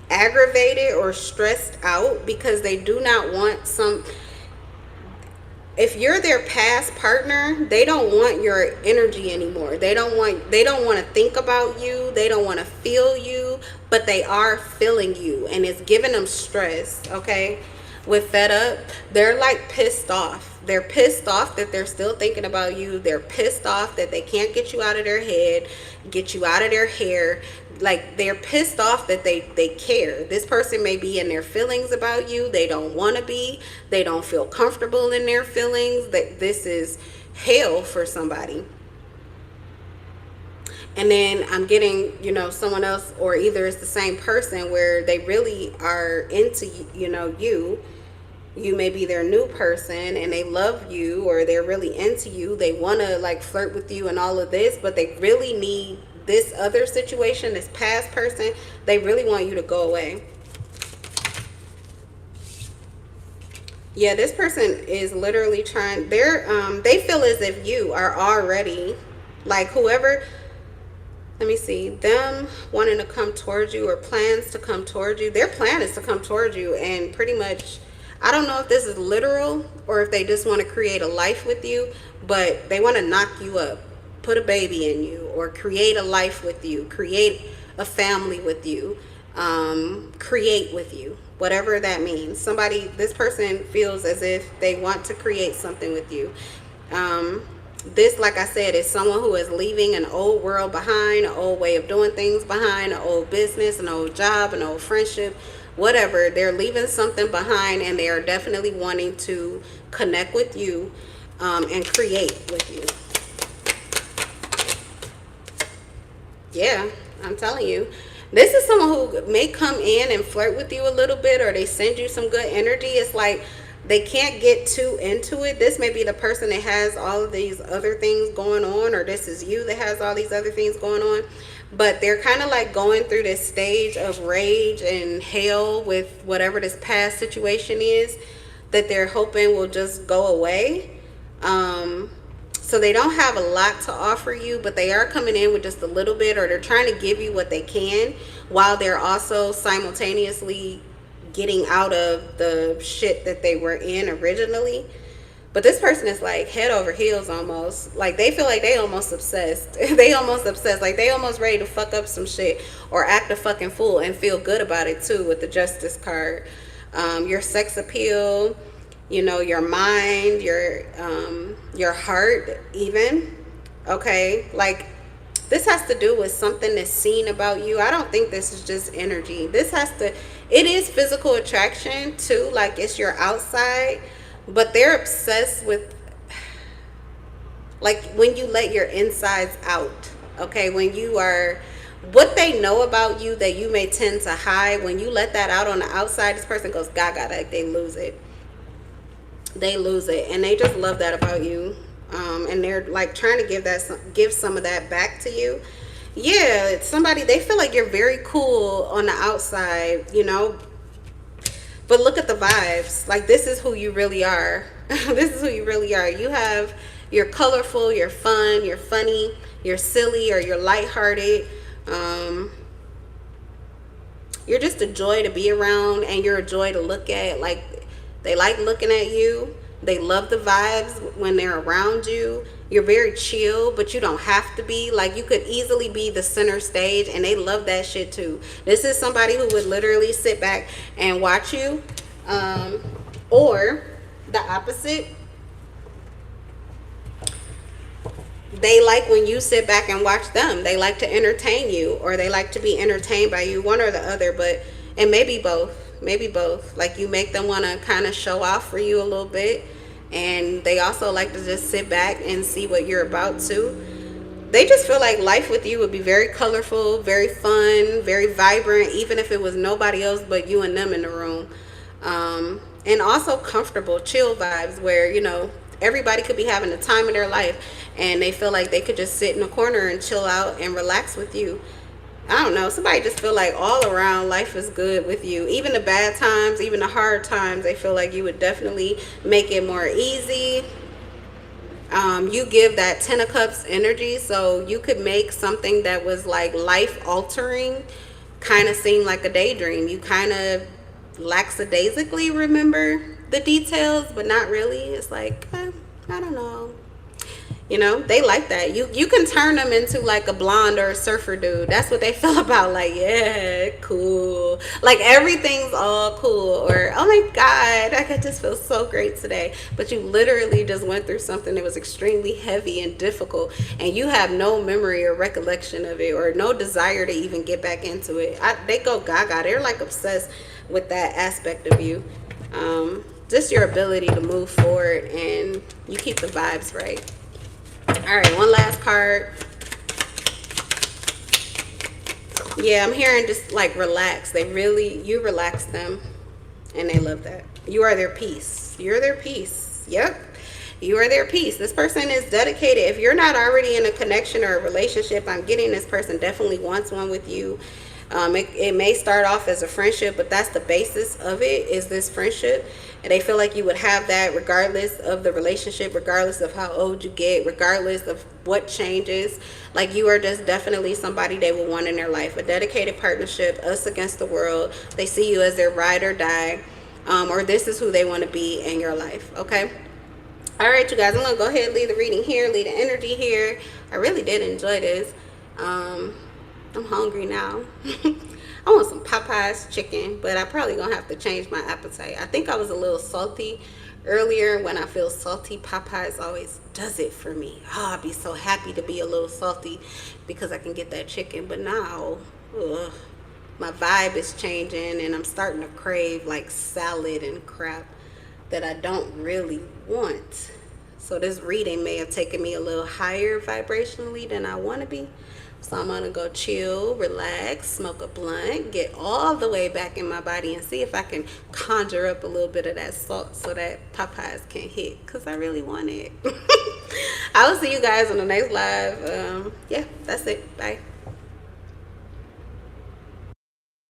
aggravated or stressed out because they do not want some. If you're their past partner, they don't want your energy anymore. They don't want to think about you. They don't want to feel you, but they are feeling you, and it's giving them stress, okay? With fed up, they're like pissed off. They're pissed off that they're still thinking about you. They're pissed off that they can't get you out of their head, get you out of their hair. Like, they're pissed off that they care. This person may be in their feelings about you. They don't want to be. They don't feel comfortable in their feelings. That this is hell for somebody. And then I'm getting, someone else, or either it's the same person where they really are into, you. You may be their new person and they love you, or they're really into you. They want to like flirt with you and all of this, but they really need this other situation, this past person. They really want you to go away. Yeah, this person is literally trying, they feel as if you are already, like, whoever, let me see, them wanting to come towards you or plans to come towards you. Their plan is to come towards you and pretty much, I don't know if this is literal or if they just want to create a life with you, but they want to knock you up, put a baby in you, or create a life with you, create a family with you, create with you, whatever that means. This person feels as if they want to create something with you. This, like I said, is someone who is leaving an old world behind, an old way of doing things behind, an old business, an old job, an old friendship, whatever. They're leaving something behind, and they are definitely wanting to connect with you and create with you. Yeah, I'm telling you. This is someone who may come in and flirt with you a little bit, or they send you some good energy. It's like they can't get too into it. This may be the person that has all of these other things going on, or this is you that has all these other things going on. But they're kind of like going through this stage of rage and hell with whatever this past situation is that they're hoping will just go away. So they don't have a lot to offer you, but they are coming in with just a little bit, or they're trying to give you what they can while they're also simultaneously getting out of the shit that they were in originally. But this person is like head over heels almost. Like they feel like they almost obsessed. They almost obsessed. Like they almost ready to fuck up some shit or act a fucking fool and feel good about it too with the Justice card. Your sex appeal, your mind, your heart even. Okay, like this has to do with something that's seen about you. I don't think this is just energy. It is physical attraction too. Like it's your outside. But they're obsessed with, like, when you let your insides out. Okay, when you are, what they know about you that you may tend to hide, when you let that out on the outside, this person goes gaga, like they lose it. They lose it, and they just love that about you. And they're like trying to give some of that back to you. Yeah, it's somebody, they feel like you're very cool on the outside, you know, but look at the vibes. Like, this is who you really are. This is who you really are. You're colorful, you're fun, you're funny, you're silly, or you're lighthearted. Um, you're just a joy to be around, and you're a joy to look at. Like, they like looking at you. They love the vibes when they're around you. You're very chill, but you don't have to be. Like, you could easily be the center stage, and they love that shit too. This is somebody who would literally sit back and watch you. Or the opposite. They like when you sit back and watch them. They like to entertain you, or they like to be entertained by you, one or the other, but, and maybe both. Maybe both. Like, you make them want to kind of show off for you a little bit, and they also like to just sit back and see what you're about to. They just feel like life with you would be very colorful, very fun, very vibrant, even if it was nobody else but you and them in the room. And also comfortable, chill vibes where, you know, everybody could be having the time of their life, and they feel like they could just sit in a corner and chill out and relax with you. I don't know, somebody just feel like all around life is good with you. Even the bad times, even the hard times, they feel like you would definitely make it more easy. You give that 10 of Cups energy, so you could make something that was like life altering kind of seem like a daydream. You kind of lackadaisically remember the details, but not really. It's like, I don't know. You know, they like that. You can turn them into like a blonde or a surfer dude. That's what they feel about. Like, yeah, cool. Like, everything's all cool. Or, oh my God, I just feel so great today. But you literally just went through something that was extremely heavy and difficult, and you have no memory or recollection of it, or no desire to even get back into it. They go gaga. They're like obsessed with that aspect of you. Just your ability to move forward, and you keep the vibes right. All right, one last card. Yeah, I'm hearing just like relax. You relax them, and they love that. You are their peace. You're their peace. Yep. You are their peace. This person is dedicated. If you're not already in a connection or a relationship, I'm getting this person definitely wants one with you. It may start off as a friendship, but that's the basis of it, is this friendship. And they feel like you would have that regardless of the relationship, regardless of how old you get, regardless of what changes. Like, you are just definitely somebody they will want in their life. A dedicated partnership, us against the world. They see you as their ride or die. Or this is who they want to be in your life. Okay? All right, you guys. I'm going to go ahead and leave the reading here, leave the energy here. I really did enjoy this. I'm hungry now. I want some Popeye's chicken, but I probably gonna have to change my appetite. I think I was a little salty earlier. When I feel salty, Popeye's always does it for me. Oh, I'd be so happy to be a little salty because I can get that chicken. But now, my vibe is changing, and I'm starting to crave like salad and crap that I don't really want. So this reading may have taken me a little higher vibrationally than I want to be. So I'm going to go chill, relax, smoke a blunt, get all the way back in my body, and see if I can conjure up a little bit of that salt so that Popeyes can hit, because I really want it. I will see you guys on the next live. Yeah, that's it. Bye.